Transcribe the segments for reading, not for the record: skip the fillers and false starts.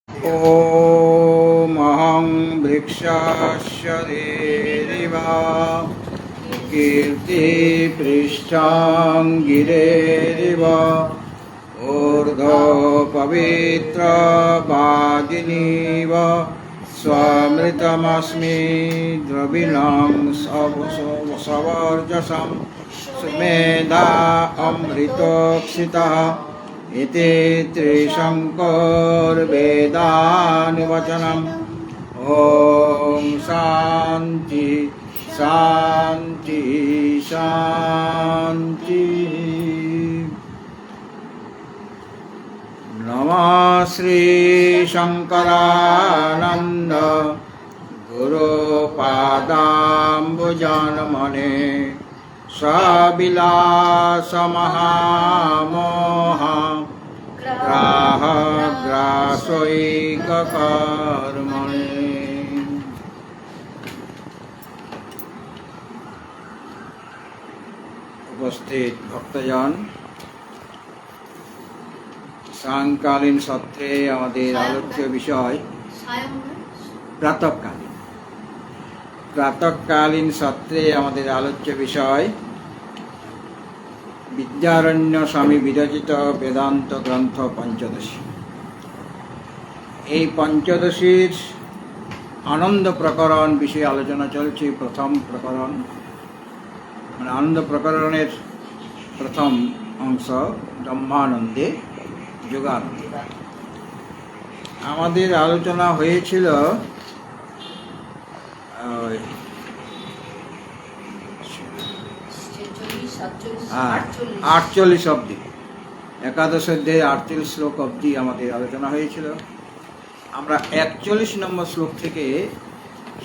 ॐ अहं वृक्षस्य देवा कीर्तिपृष्ठां गिरेरिव ऊर्ध्वपवित्रवादिनीव स्वमृतमस्मि द्रविणं सवर्जसं सुमेधा अमृतोक्षितः इति त्रिशङ्करवेदानुवचनम्। ॐ शान्ति शान्ति शान्ति। नमः श्री शङ्करानन्द गुरुपादाम्बुजनमने सविलासमहामोह ग्राहग्रासैककर्मणे। উপস্থিত ভক্তজন, সায়ংকালীন সত্রে আমাদের আলোচ্য বিষয় প্রাতঃকালীন সত্রে আমাদের আলোচ্য বিষয় বিদ্যারণ্য স্বামী বিরচিত বেদান্ত গ্রন্থ পঞ্চদশী। এই পঞ্চদশীর আনন্দ প্রকরণ বিষয়ে আলোচনা চলছে। প্রথম প্রকরণ মানে আনন্দ প্রকরণের প্রথম অংশ ব্রহ্মানন্দে যোগানন্দে। আমাদের আলোচনা হয়েছিল 48 অবধি, একাদশ অধ্যায়ে 48 শ্লোক অবধি আমাদের আলোচনা হয়েছিল। আমরা 41 নম্বর শ্লোক থেকে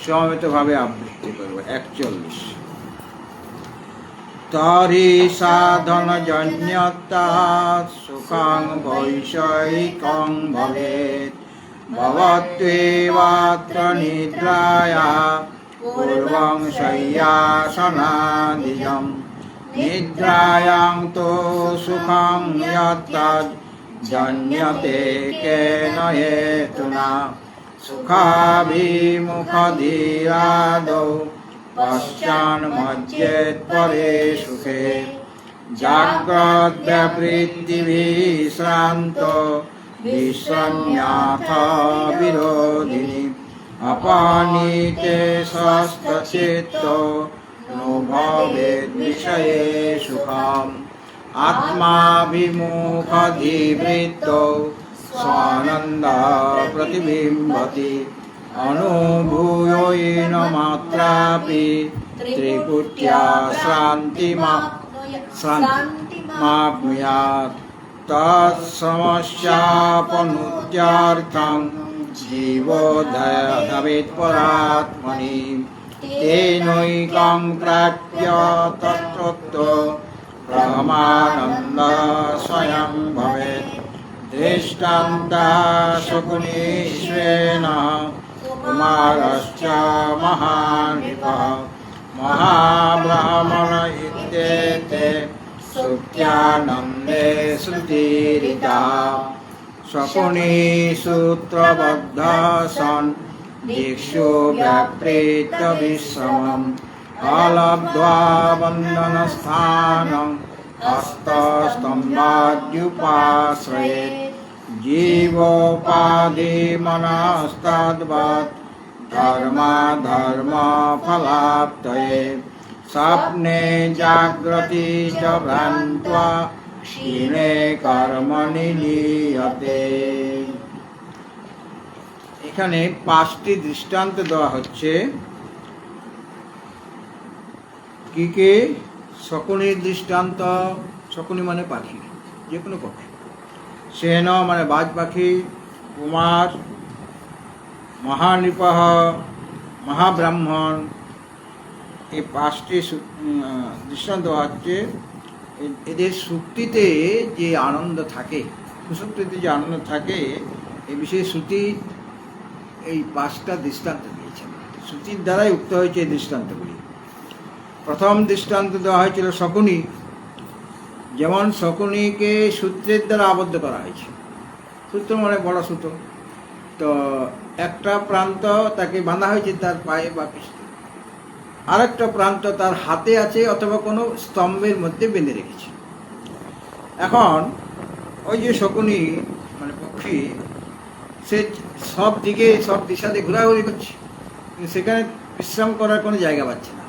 সমবেতভাবে আবৃত্তি করব। 41। তরি সাধন জন্যতা সুখং বৈষয়িকং ভবেৎ ভবত্যেবাত্র নিদ্রায়া পূর্বং শয়্যাসনাদিজম নিদ্রায়াং তো সুখং যত্তদ্ জন্যতে কেন হেতুনা সুখাভিমুখধীরাদৌ পশ্চান্মজ্জেৎ পরে সুখে জাগ্রদ্ব্যবৃত্তিবিশ্রান্ত বিশ্বন্যাথ বিরোধিনী অপনীতে স্বস্থচিত্ত নো ভবেৎ বিষয়ে সুখম আত্মাভিমুখধিবৃত্তৌ স্বানন্দ প্রতিবিম্বতি অনুভূয়ৈন মাত্রাপি ত্রিকুট্যা শান্তিমাপ্নুয়াৎ তৎসমস্যাপনুত্যার্থং জীবোদ্ধবেৎ পরাত্মনি তেনৈকং প্রাপ্য তত্ত্বতো ব্রহ্মানন্দ স্বয়ং ভবেৎ। দৃষ্টান্তা শকুনীশ্বেন কুমারশ্চ মহানৃপः মহাব্রাহ্মণ ইত্যেতে সুপ্ত্যানন্দে শ্রুতিরিতাः। শকুনী সূত্রবদ্ধ সन् দিক্ষু ব্যাপৃত বিশ্রমम् অলব্ধ্वा বন্দনস্থানम् হস্তস্তম্ভাদ্युपाश्रयेत्। জীবোপাধিমনস্তদ্বৎ ধর্মাধর্মফলাপ্তয়ে স্বপ্নে জাগ্রতি চ ভ্রান্ত্বা ক্ষীণে কর্মণি নিয়তে। এখানে 5টি দৃষ্টান্ত দেওয়া হচ্ছে। কি কি? শকুনির দৃষ্টান্ত। শকুনি মানে পাখি, যে কোনো পাখি। সেন মানে বাজ পাখি। কুমার, মহানৃপঃ মহাব্রাহ্মণ। এই 5টি দৃষ্টান্ত হচ্ছে এদের সুক্তিতে যে আনন্দ থাকে, সুশুক্তিতে যে আনন্দ থাকে, এই বিষয়ে শ্রুতি এই 5টা দৃষ্টান্ত দিয়েছেন। শ্রুতির দ্বারাই উক্ত হয়েছে এই দৃষ্টান্তগুলি। প্রথম দৃষ্টান্ত দেওয়া হয়েছিল শকুনি। যেমন শকুনিকে সূত্রের দ্বারা আবদ্ধ করা হয়েছে। সূত্র মানে বড় সূত্র, তো একটা প্রান্ত তাকে বাঁধা হয়েছে তার পায়ে বা পিঠে, আরেকটা প্রান্ত তার হাতে আছে অথবা কোনো স্তম্ভের মধ্যে বেঁধে রেখেছে। এখন ওই যে শকুনি মানে পক্ষী, সে সব দিকে সব দিশাতে ঘোরাঘুরি করছে, কিন্তু সেখানে বিশ্রাম করার কোনো জায়গা পাচ্ছে না।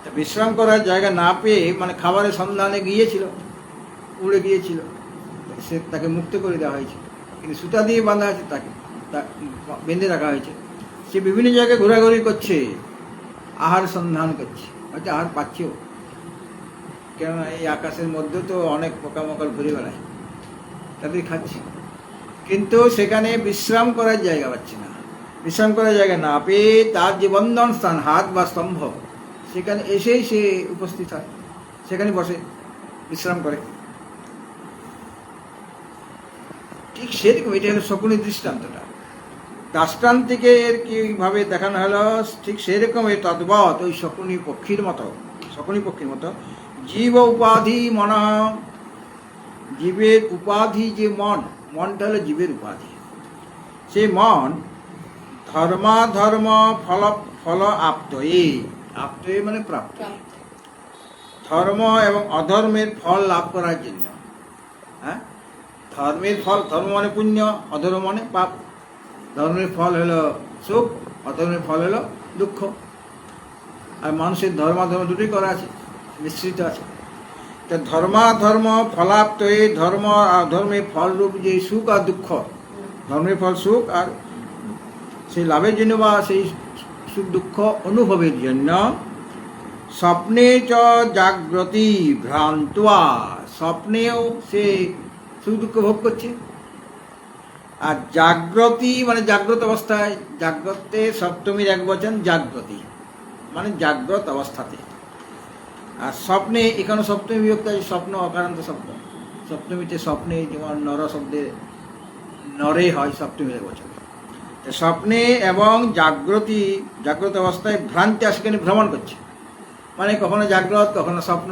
তা বিশ্রাম করার জায়গা না পেয়ে মানে খাবারের সন্ধানে গিয়েছিল, উড়ে গিয়েছিল, সে তাকে মুক্ত করে দেওয়া হয়েছে, কিন্তু সুতা দিয়ে বাঁধা আছে, তাকে বেঁধে রাখা হয়েছে। সে বিভিন্ন জায়গায় ঘোরাঘুরি করছে, আহার সন্ধান করছে, হয়তো আহার পাচ্ছেও, কেননা এই আকাশের মধ্যে তো অনেক পোকামাকড় ঘুরে বেড়ায়, তাদের খাচ্ছে, কিন্তু সেখানে বিশ্রাম করার জায়গা পাচ্ছে না। বিশ্রাম করার জায়গা না পেয়ে তার যে বন্ধন স্থান হাত বা স্তম্ভ, সেখানে এসেই সে উপস্থিত হয়, সেখানে বসে বিশ্রাম করে। ঠিক সেরকম এটা হলো শকুনির দৃষ্টান্তটা। দাষ্টান্তিকে এর কিভাবে দেখানো হলো, ঠিক সেরকম এই তদ্বৎ ওই শকুনি পক্ষীর মতো জীব উপাধি মন, জীবের উপাধি যে মনটা হলো জীবের উপাধি। সেই মন ধর্মাধর্ম ফল আপ্তয়ে মানে প্রাপ্ত, ধর্ম এবং অধর্মের ফল লাভ করার জন্য। হ্যাঁ, ধর্মের ফল, ধর্ম মানে পুণ্য, অধর্ম মানে পাপ। ধর্মের ফল হলো সুখ, অধর্মের ফল হলো দুঃখ। আর মানুষের ধর্মাধর্ম দুটোই করা আছে, মিশ্রিত আছে। তা ধর্মাধর্ম ফলাপ্ত, এই ধর্ম আর ধর্মের ফলরূপ যে সুখ আর দুঃখ, ধর্মের ফল সুখ, আর সেই লাভের জন্য বা সেই সুখ দুঃখ অনুভবের জন্য স্বপ্নে চ জাগ্রতি ভ্রান্তা, স্বপ্নেও সে সুখ দুঃখ ভোগ করছে। আর জাগ্রতি মানে জাগ্রত অবস্থায়, জাগ্রতে সপ্তমীর এক বচন জাগ্রতি মানে জাগ্রত অবস্থাতে। আর স্বপ্নে এখানে সপ্তমী বিভক্ত আছে, স্বপ্ন অকারান্ত শব্দ। সপ্তমীতে স্বপ্নে যেমন নর শব্দে নরে হয় সপ্তমীর এক বচন। স্বপ্নে এবং জাগ্রত অবস্থায় ভ্রান্তি সেখানে ভ্রমণ করছে, মানে কখনো জাগ্রত কখনো স্বপ্ন।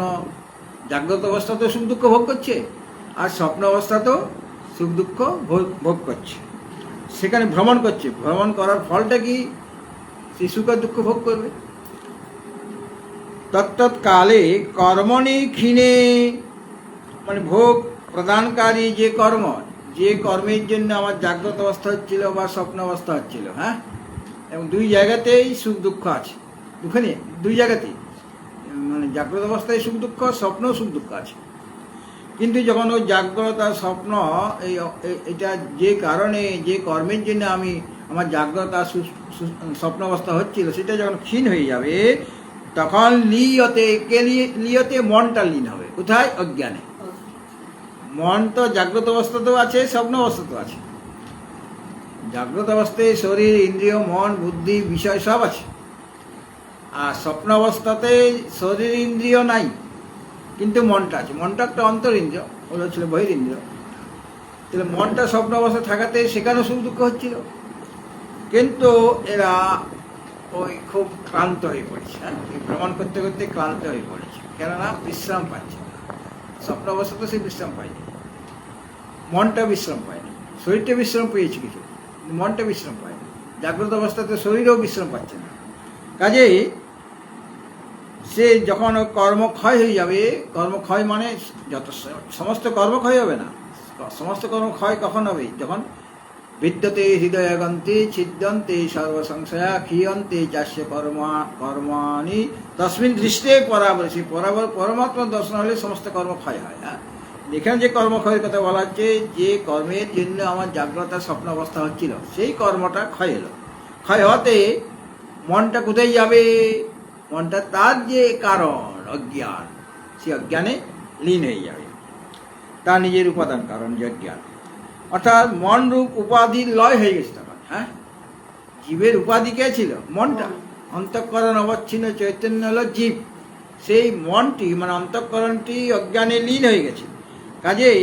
জাগ্রত অবস্থাতেও সুখ দুঃখ ভোগ করছে, আর স্বপ্ন অবস্থাতেও সুখ দুঃখ ভোগ করছে, সেখানে ভ্রমণ করছে। ভ্রমণ করার ফলটা কি, সেই সুখ আর দুঃখ ভোগ করবে। তৎকালে কর্মণি ক্ষীণে, মানে ভোগ প্রদানকারী যে কর্ম, যে কর্মের জন্য আমার জাগ্রত অবস্থা হচ্ছিল বা স্বপ্ন অবস্থা হচ্ছিল, হ্যাঁ, এবং দুই জায়গাতেই সুখ দুঃখ আছে। দুঃখ নেই, দুই জায়গাতেই, মানে জাগ্রত অবস্থায় সুখ দুঃখ, স্বপ্নও সুখ দুঃখ আছে। কিন্তু যখন ওই জাগ্রত আর স্বপ্ন এটা যে কারণে, যে কর্মের জন্য আমি আমার জাগ্রত আর স্বপ্ন অবস্থা হচ্ছিল, সেটা যখন ক্ষীণ হয়ে যাবে, তখন লিয়তে মনটা লীন হবে। কোথায়? অজ্ঞানে। মন তো জাগ্রত অবস্থাতেও আছে, স্বপ্ন অবস্থাতেও আছে। জাগ্রত অবস্থায় শরীর, ইন্দ্রিয়, মন, বুদ্ধি, বিষয় সব আছে। আর স্বপ্ন অবস্থাতে শরীর, ইন্দ্রিয় নাই, কিন্তু মনটা আছে। মনটা একটা অন্তর ইন্দ্রিয়, ওগুলো ছিল বহির ইন্দ্রিয়। তাহলে মনটা স্বপ্ন অবস্থা থাকাতে সেখানেও সুখ দুঃখ হচ্ছিল, কিন্তু এরা ওই খুব ক্লান্ত হয়ে পড়েছে। হ্যাঁ, ভ্রমণ করতে করতে ক্লান্ত হয়ে পড়েছে, কেননা বিশ্রাম পাচ্ছে না। স্বপ্ন অবস্থাতে সে বিশ্রাম পায়নি, মনটা বিশ্রাম পায়নি। শরীরটা বিশ্রাম পেয়েছে কিছু, মনটা বিশ্রাম পায়নি। জাগ্রত অবস্থাতে শরীরও বিশ্রাম পাচ্ছে না। কাজেই সে যখন কর্মক্ষয় হয়ে যাবে, কর্মক্ষয় মানে যত সমস্ত কর্মক্ষয় হবে না, সমস্ত কর্মক্ষয় কখন হবে? যখন বিদ্যতে হৃদয়গন্তে ছিদ্যন্তে সর্বসংশয়া ক্ষীয়ন্তে চাস্য কর্মাণি তস্মিন দৃষ্টে পরাবর্ষী। পরমাত্মা দর্শন হলে সমস্ত কর্মক্ষয় হয়। হ্যাঁ, এখানে যে কর্মক্ষয়ের কথা বলা হচ্ছে, যে কর্মের জন্য আমার জাগ্রত স্বপ্ন অবস্থা হচ্ছিল, সেই কর্মটা ক্ষয় হলো। ক্ষয় হতে মনটা কোথায় যাবে? মনটা তার যে কারণ অজ্ঞান, সে অজ্ঞানে লীন হয়ে যাবে। তার নিজের উপাদান কারণ যে অজ্ঞান, অর্থাৎ মন রূপ উপাধির লয় হয়ে গেছে তখন। হ্যাঁ, জীবের উপাধি কে ছিল? মনটা। অন্তঃকরণ অবচ্ছিন্ন চৈতন্য হলো জীব। সেই মনটি মানে অন্তঃকরণটি অজ্ঞানে লীন হয়ে গেছে। কাজেই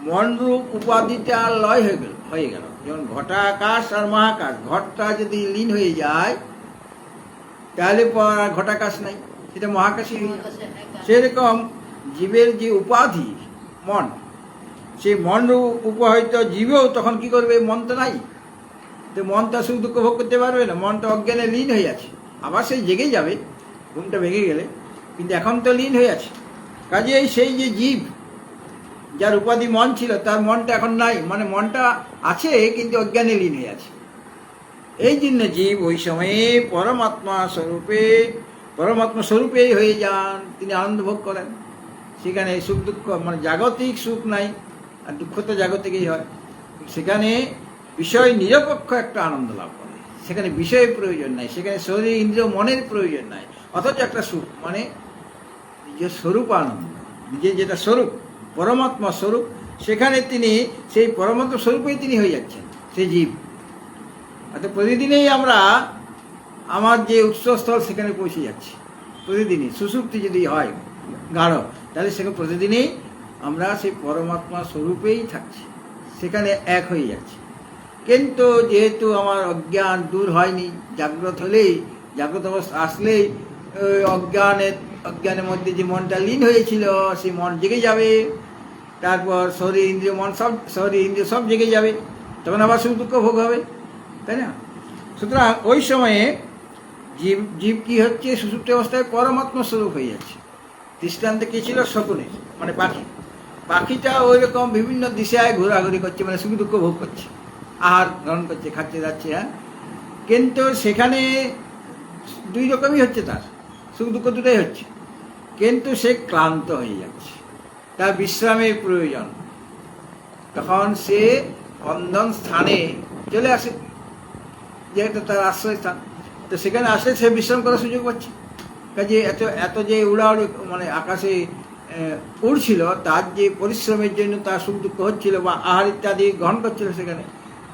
মন রূপ উপাধিটা লয় হয়ে গেল। যেমন ঘটাকাশ আর মহাকাশ, ঘটটা যদি লীন হয়ে যায় তাহলে ঘটাকাশ নাই, সেটা মহাকাশই হয়ে যায়। সেরকম জীবের যে উপাধি মন, সেই মন উপাহিত জীবেও তখন কি করবে? মন তো নাই, তো মনটা সুখ দুঃখ ভোগ করতে পারবে না, মনটা অজ্ঞানে লীন হয়ে আছে। আবার সেই জেগে যাবে ঘুমটা ভেঙে গেলে, কিন্তু এখন তো লীন হয়ে আছে। কাজেই সেই যে জীব, যার উপাধি মন ছিল, তার মনটা এখন নাই, মানে মনটা আছে কিন্তু অজ্ঞানে লীন হয়ে আছে। এই জন্য জীব ওই সময়ে পরমাত্মা স্বরূপেই হয়ে যান, তিনি আনন্দ ভোগ করেন। সেখানে সুখ দুঃখ মানে জাগতিক সুখ নাই, আর দুঃখ তো জাগতিকই হয়। সেখানে বিষয় নিরপেক্ষ একটা আনন্দ লাভ করে, সেখানে বিষয়ের প্রয়োজন নাই, সেখানে শরীর ইন্দ্রিয় মনের প্রয়োজন নাই। অথচ একটা সুখ মানে নিজের স্বরূপ আনন্দ, নিজের যেটা স্বরূপ পরমাত্মা স্বরূপ, সেখানে তিনি সেই পরমাত্মা স্বরূপেই তিনি হয়ে যাচ্ছেন সেই জীব। অর্থাৎ প্রতিদিনেই আমরা আমার যে উৎসস্থল সেখানে পৌঁছে যাচ্ছি, প্রতিদিনই সুষুপ্তি যদি হয় গাঢ়, তাহলে সেখানে প্রতিদিনই আমরা সেই পরমাত্মা স্বরূপেই থাকছি, সেখানে এক হয়ে যাচ্ছি। কিন্তু যেহেতু আমার অজ্ঞান দূর হয়নি, জাগ্রত হলেই, জাগ্রত অবস্থা আসলেই অজ্ঞানের মধ্যে যে মনটা লীন হয়েছিল সেই মন জেগে যাবে, তারপর শরীর ইন্দ্রিয় সব জেগে যাবে, তখন আবার সুখ দুঃখ ভোগ হবে, তাই না? সুতরাং ওই সময়ে জীব কি হচ্ছে, সুষুপ্ত অবস্থায় পরমাত্মা স্বরূপ হয়ে যাচ্ছে। দৃষ্টান্তে কি ছিল? শকুনের মানে পাখিটা ওই রকম বিভিন্ন দিশায় ঘোরাঘুরি করছে, মানে সুখ দুঃখ ভোগ করছে, আহার গ্রহণ করছে, খাচ্ছে যাচ্ছে, হ্যাঁ। কিন্তু সেখানে দুই রকমই হচ্ছে, তার সুখ দুঃখ দুটাই হচ্ছে, কিন্তু সে ক্লান্ত হয়ে যাচ্ছে, তার বিশ্রামের প্রয়োজন। তখন সে বন্ধন স্থানে চলে আসে, যেহেতু তার আশ্রয় স্থান, তো সেখানে আসলে সে বিশ্রাম করার সুযোগ পাচ্ছে। কাজে এত যে উড়াউড়ি মানে আকাশে উড়ছিল, তার যে পরিশ্রমের জন্য তার সুখ দুঃখ হচ্ছিল, বা আহার ইত্যাদি গ্রহণ করছিল, সেখানে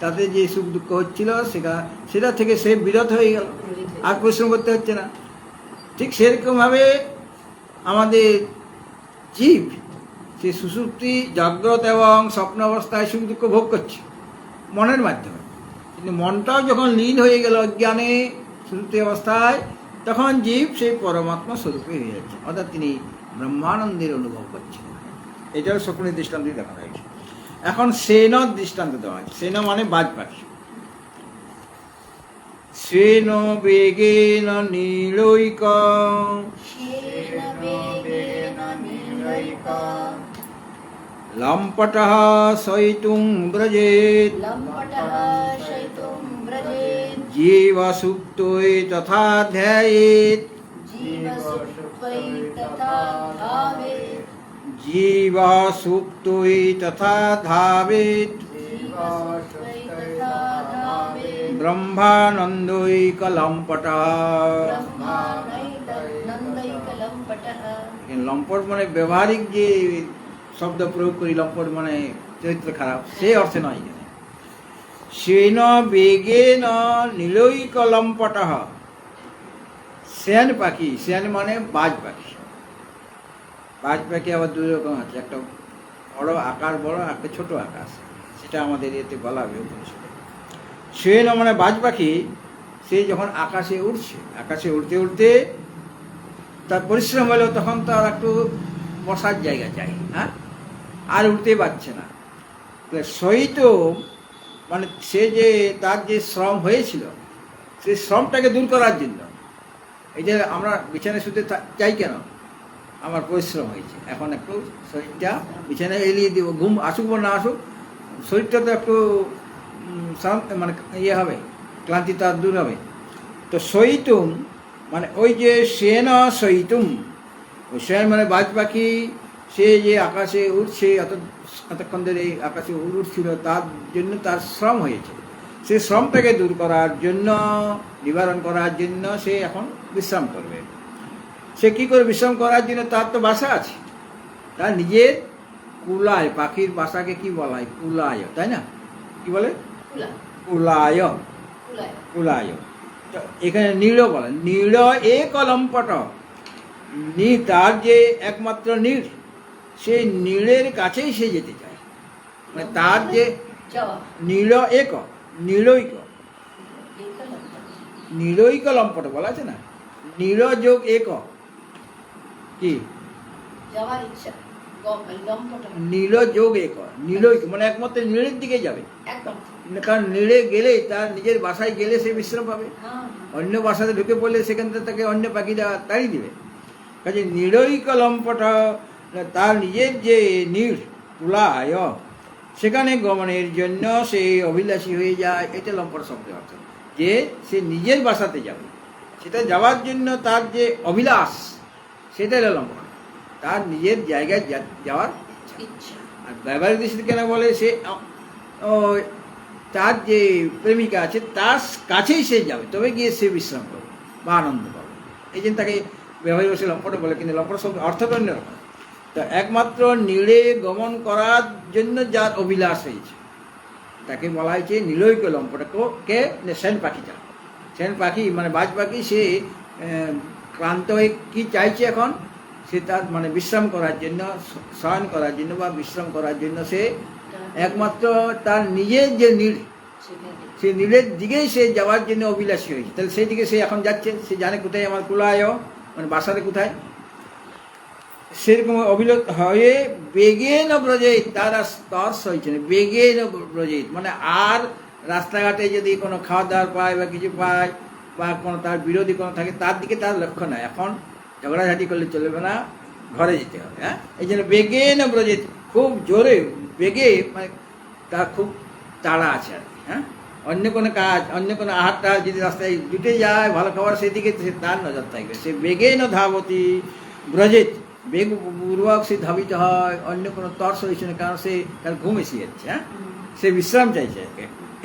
তাতে যে সুখ দুঃখ হচ্ছিল সেটা থেকে সে বিরত হয়ে গেল, আর পরিশ্রম করতে হচ্ছে না। ঠিক সেরকমভাবে আমাদের জীব সে সুষুপ্তি, জাগ্রত এবং স্বপ্ন অবস্থায় সুখ দুঃখ ভোগ করছে মনের মাধ্যমে, কিন্তু মনটাও যখন লীন হয়ে গেল অজ্ঞানে সুষুপ্তি অবস্থায়, তখন জীব সেই পরমাত্মা স্বরূপে হয়ে যাচ্ছে, অর্থাৎ তিনি ব্রহ্মানন্দের অনুভব করছেন। এটাও শকুনের দৃষ্টান্ত দেখানো হয়েছে। এখন সেন দৃষ্টান্ত দেওয়া হয়েছে। সেন মানে বাজ পাখি। সেন বেগেন নীলৈক লম্পটঃ শয়িতুং ব্রজেৎ জীব সুপ্তৈ তথা ধ্যায়েৎ জীব সুপ্তৈ তথা ধাবেৎ ব্রহ্মানন্দৈকলম্পটঃ। লম্পট মানে ব্যবহারিক যে শব্দ প্রয়োগ করি, লম্পট মানে চরিত্র খারাপ, সেই অর্থে নয়। এখানে সেন বেগেন নীলৈকলম্পটঃ, শ্যান পাখি, শ্যান মানে বাজ পাখি। বাজ পাখি আবার দুই রকম আছে, একটা বড় আকার, বড় একটা ছোট আকাশ, সেটা আমাদের এতে বলা হবে উপনিষদে। সেন মানে বাজ পাখি, সে যখন আকাশে উঠছে, আকাশে উঠতে উঠতে তার পরিশ্রম হলো, তখন তার একটু বসার জায়গা চাই, হ্যাঁ, আর উঠতে পারছে না। শয়িত মানে সে যে তার যে শ্রম হয়েছিল, সেই শ্রমটাকে দূর করার জন্য, এই যে আমরা বিছানায় শুতে চাই কেন, আমার পরিশ্রম হয়েছে, এখন একটু শরীরটা বিছানায় এলিয়ে দিব, ঘুম আসুক বা না আসুক, শরীরটা তো একটু মানে ইয়ে হবে, ক্লান্তি তার দূর হবে। তো শয়িতুম মানে ওই যে সেন শয়িতুম, ওই সেন মানে বাজ পাখি, সে যে আকাশে উঠছে, এতক্ষণ ধরে আকাশে উঠছিল, তার জন্য তার শ্রম হয়েছে, সে শ্রমটাকে দূর করার জন্য, নিবারণ করার জন্য সে এখন বিশ্রাম করবে। সে কি করে বিশ্রাম করার জন্য? তার তো বাসা আছে, তার নিজের কুলায়, পাখির বাসাকে কি বলা হয়? কুলায়, তাই না? কি বলে? কুলায়, কুলায়। এখানে নীল বলে, নীল এক লম্পট, তার যে একমাত্র নীল, সেই নীলের কাছেই সে যেতে চায়, মানে তার যে নীল এক, নীলৈক, নীলৈক লম্পট বলা আছে না, নীল যোগ এক কি, নীল যোগ এক, নীলৈক মানে একমাত্র নীলের দিকে যাবে, কারণ নিড়ে গেলে তার নিজের বাসায় গেলে সে বিশ্রাম পাবে, অন্য বাসাতে ঢুকে পড়লে সেখান থেকে তাকে অন্য পাখিরা তাড়িয়ে দিবে। কাজে নিড়ৈক লম্পট, তার নিজের যে নীড় তুলায় সেখানে গমনের জন্য সে অভিলাষী হয়ে যায়। এটা লম্পট শব্দের অর্থ, যে সে নিজের বাসাতে যাবে, সেটা যাওয়ার জন্য তার যে অভিলাষ, সেটাই হলো লম্পট, তার নিজের জায়গায় যাওয়ার ইচ্ছা। আর ব্যবহারিক দৃষ্টিতে কেন বলে, সে তার যে প্রেমিকা আছে তার কাছেই সে যাবে, তবে গিয়ে সে বিশ্রাম করবে বা আনন্দ পাবে, এই জন্য তাকে ব্যবহারিক বসে লম্পট বলে। কিন্তু লম্পট শব্দ অর্থটা অন্যরকম। তো একমাত্র নীড়ে গমন করার জন্য যার অভিলাষ হয়েছে তাকে বলা হয়েছে নীলৈক লম্পট। কে? সেন পাখিটা, সেন পাখি মানে বাজ পাখি। সে ক্লান্ত হয়ে কী চাইছে এখন, সে তার মানে বিশ্রাম করার জন্য, শয়ন করার জন্য বা বিশ্রাম করার জন্য সে একমাত্র তার নিজের যে নীড়, সে নীড়ের দিকেই সে যাওয়ার জন্য অভিলাষী হয়েছে। তাহলে সেই দিকে সে এখন যাচ্ছে, সে জানে কোথায় আমার কুলায়, মানে বাসাতে কোথায়। সেরকম অভিলত হয়ে বেগেন ব্রজেত, তার স্তর সইছে না, বেগেন ব্রজেত মানে আর রাস্তাঘাটে যদি কোনো খাওয়া দাওয়ার পায় বা কিছু পায় বা কোনো তার বিরোধী কোনো থাকে, তার দিকে তার লক্ষ্য নাই। এখন ঝগড়াঝাটি করলে চলবে না, ঘরে যেতে হবে। হ্যাঁ, এই জন্য বেগেন ব্রজেত, খুব জোরে বেগে, মানে তার খুব তাড়া আছে আর কি। হ্যাঁ, অন্য কোনো কাজ, অন্য কোনো আহার টাহার যদি রাস্তায় জুটে যায়, ভালো খাবার, সেদিকে তার নজর থাকবে। সে বেগেন ধাবতী ব্রজেত, বেগ পূর্বক সে ধাবিত হয়, অন্য কোনো তর্স হয়েছে না, কারণ সে তার ঘুম এসে যাচ্ছে। হ্যাঁ, সে বিশ্রাম চাইছে,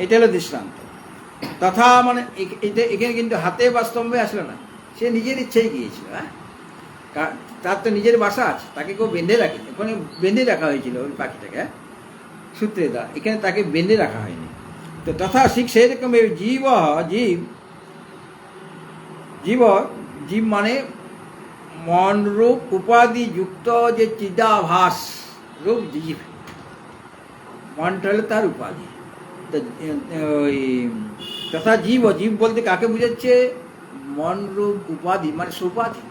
এটা হলো দৃষ্টান্ত। তথা মানে এটা এখানে কিন্তু হাতে বা স্তম্ভে আসলো না, সে নিজের ইচ্ছেই গিয়েছিল। হ্যাঁ, তার তো নিজের বাসা আছে, তাকে কেউ বেঁধে রাখে, ওখানে বেঁধে রাখা হয়েছিল ওই পাখিটাকে সূত্রে দ্বারা, এখানে তাকে বেঁধে রাখা হয়নি। তো তথা ঠিক সেরকম জীব জীব জীব জীব মানে মন রূপ উপাধি যুক্ত যে চিদাভাস রূপ জীব, মনটা হলো তার উপাধি। তো ওই তথা জীব, জীব বলতে কাকে বুঝাচ্ছে, মন রূপ উপাধি মানে সুপাধি,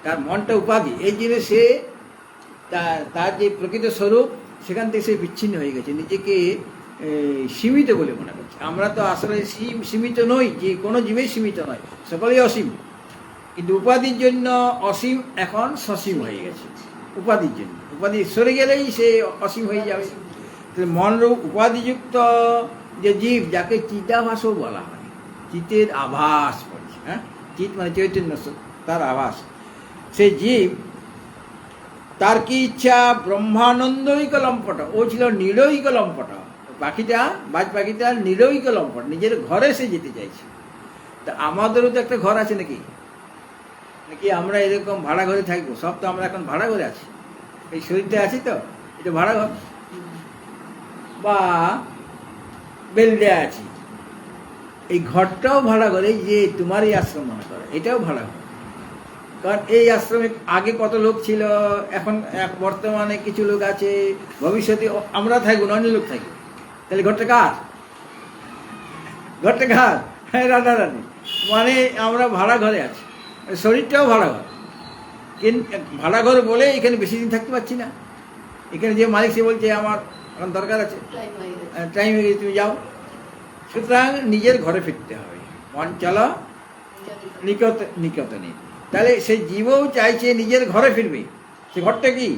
তার মনটা উপাধি। এই জন্য সে তার যে প্রকৃত স্বরূপ সেখান থেকে সে বিচ্ছিন্ন হয়ে গেছে, নিজেকে সীমিত বলে মনে করছে। আমরা তো আসলে সীমিত নই, যে কোনো জীবেই সীমিত নয়, সকলেই অসীম, কিন্তু উপাধির জন্য অসীম এখন সসীম হয়ে গেছে। উপাধির জন্য, উপাধি সরে গেলেই সে অসীম হয়ে যাবে। মনরূপ উপাধিযুক্ত যে জীব, যাকে চিদাভাসও বলা হয়, চিতের আভাস পড়ছে। হ্যাঁ, চিত মানে চৈতন্য, তার আভাস। সে জীব, তার কি ইচ্ছা, ব্রহ্মানন্দৈক লম্পট, ও ছিল নিরৈক লম্পট। পাখিটা, বাজ পাখিটা নিরৈক লম্পট, নিজের ঘরে সে যেতে চাইছে। তা আমাদেরও তো একটা ঘর আছে নাকি, নাকি আমরা এরকম ভাড়া ঘরে থাকবো? সব তো আমরা এখন ভাড়া ঘরে আছি, এই শরীরটা আছি তো, এটা ভাড়া ঘর, বা বেলডে আছি, এই ঘরটাও ভাড়া ঘরে, যে তোমারই আশ্রম মনে করে, এটাও ভাড়া ঘর। কারণ এই আশ্রমে আগে কত লোক ছিল, এখন বর্তমানে কিছু লোক আছে, ভবিষ্যতে আমরা থাকবো না, অন্য লোক থাকবে। তাহলে ঘরটা কার? ঘরটা কার? হ্যাঁ, রাধা রানী। মানে আমরা ভাড়া ঘরে আছি, শরীরটাও ভাড়া ঘর। কিন্তু ভাড়া ঘর বলে এখানে বেশি দিন থাকতে পারছি না। এখানে যে মালিক সে বলছে আমার এখন দরকার আছে, টাইম হয়ে গেছে, তুমি যাও। সুতরাং নিজের ঘরে ফিরতে হবে, মন চলো নিকটনে। তাহলে সেই জীবও চাইছে নিজের ঘরে ফিরবে। সে ঘরটা কি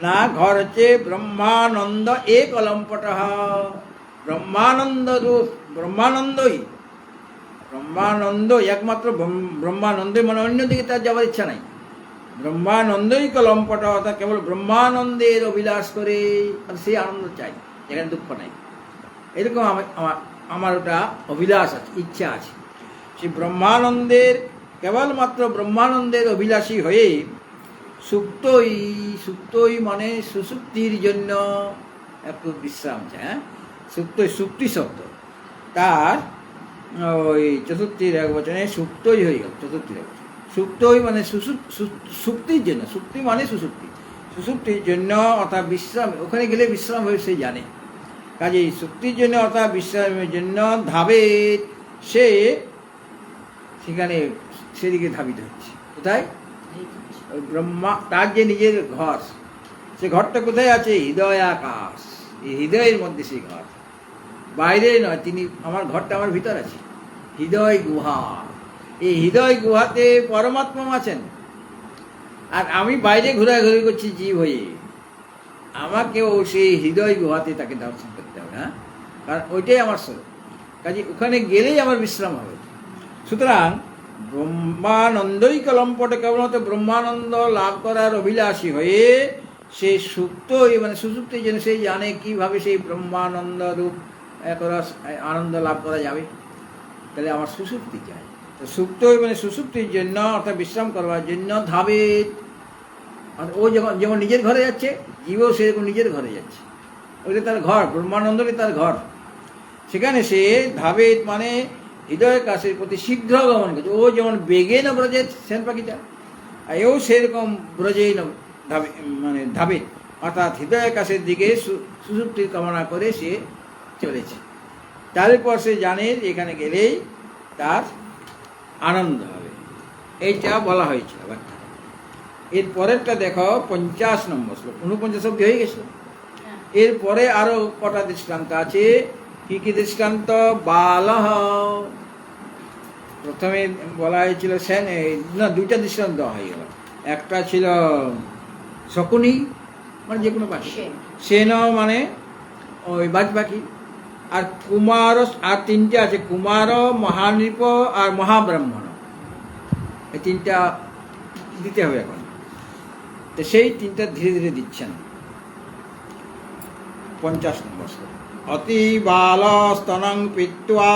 না, ঘর হচ্ছে ব্রহ্মানন্দ এক অলম্পট, ব্রহ্মানন্দ রূপ, ব্রহ্মানন্দই, ব্রহ্মানন্দ একমাত্র ব্রহ্মানন্দই, মানে অন্যদিকে তার যাওয়ার ইচ্ছা নাই। ব্রহ্মানন্দই কলম্পট, অর্থাৎ কেবল ব্রহ্মানন্দের অভিলাষ করে, সেই আনন্দ চাই যেখানে দুঃখ নাই। এরকম আমার ওটা অভিলাষ আছে, ইচ্ছা আছে। সেই ব্রহ্মানন্দের, কেবলমাত্র ব্রহ্মানন্দের অভিলাষী হয়ে সুপ্তই, সুপ্তই মানে সুসুপ্তির জন্য একটু বিশ্রাম চায়। হ্যাঁ, সুপ্তই, সুপ্তি শব্দ, তার ওই চতুর্থীর এক বচনে সুপ্তই হয়ে গেল, চতুর্থীর এক বচন। সুপ্তই মানে সুপ্তির জন্য, সুপ্তি মানে সুসুপ্তি, সুসুপ্তির জন্য অর্থাৎ বিশ্রাম, ওখানে গেলে বিশ্রাম হয়ে সে জানে। কাজেই সুপ্তির জন্য অর্থাৎ বিশ্রামের জন্য ধাবে সে সেখানে সেদিকে ধাবিত হচ্ছে। কোথায়? ওই ব্রহ্মা, তার যে নিজের ঘর, সে ঘরটা কোথায় আছে? হৃদয় আকাশ, এই হৃদয়ের মধ্যে সেই ঘর। বাইরে নয়, তিনি আমার ঘরটা আমার ভিতর আছে, হৃদয় গুহা। এই হৃদয় গুহাতে পরমাত্মা আছেন, আর আমি বাইরে ঘোরাঘুরি করছি জীব হয়ে। আমাকেও সেই হৃদয় গুহাতে তাকে দর্শন করতে হবে। হ্যাঁ, কারণ ওইটাই আমার স্বরূপ, কাজে ওখানে গেলেই আমার বিশ্রাম হবে। সুতরাং ব্রহ্মানন্দই কলম্পটে কেবলমাত্র ব্রহ্মানন্দ লাভ করার অভিলাষী হয়ে সে সুপ্ত, মানে সুসুপ্তি যেন সে জানে কিভাবে সেই ব্রহ্মানন্দ রূপ একরস আনন্দ লাভ করা যাবে। তাহলে আমার সুসুপ্তি চাই। তো সুপ্ত মানে সুসুপ্তির জন্য, অর্থাৎ বিশ্রাম করবার জন্য ধাবে, ও যেমন নিজের ঘরে যাচ্ছে, জীবও সেরকম নিজের ঘরে যাচ্ছে। ওইটা তার ঘর, ব্রহ্মানন্দই তার ঘর। সেখানে সে ধাবে মানে হৃদয়ের কাছের প্রতি শীঘ্র গমন করছে। ও যেমন বেগে না ব্রজে সেন পাখিটা, আর এও সেরকম ব্রজেই না ধাবে, মানে ধাবে, অর্থাৎ হৃদয়ের কাছের দিকে সুসুপ্তির কামনা করে সে চলেছে। তারপর সে জানে যে এখানে গেলেই তার আনন্দ হবে। এইটা বলা হয়েছিল। এর পরেরটা দেখো 50 নম্বর শ্লোক, 49 অব্দি হয়ে গেছে। এরপরে আরো কটা দৃষ্টান্ত আছে। কি কি দৃষ্টান্ত? বালহ, প্রথমে বলা হয়েছিল সেন, না দুইটা দৃষ্টান্ত দেওয়া হয়ে গেল। একটা ছিল শকুনি, মানে যে কোনো পাখি, সেন মানে ওই বাজ পাখি, আর কুমার, আর তিনটে আছে, কুমার, মহানৃপ আর মহাব্রাহ্মণ। এই তিনটা দিতে হবে এখন। তো সেই তিনটা ধীরে ধীরে দিচ্ছেন। 50 নম্বর শ্লোক। অতি বাল স্তনং পিত্বা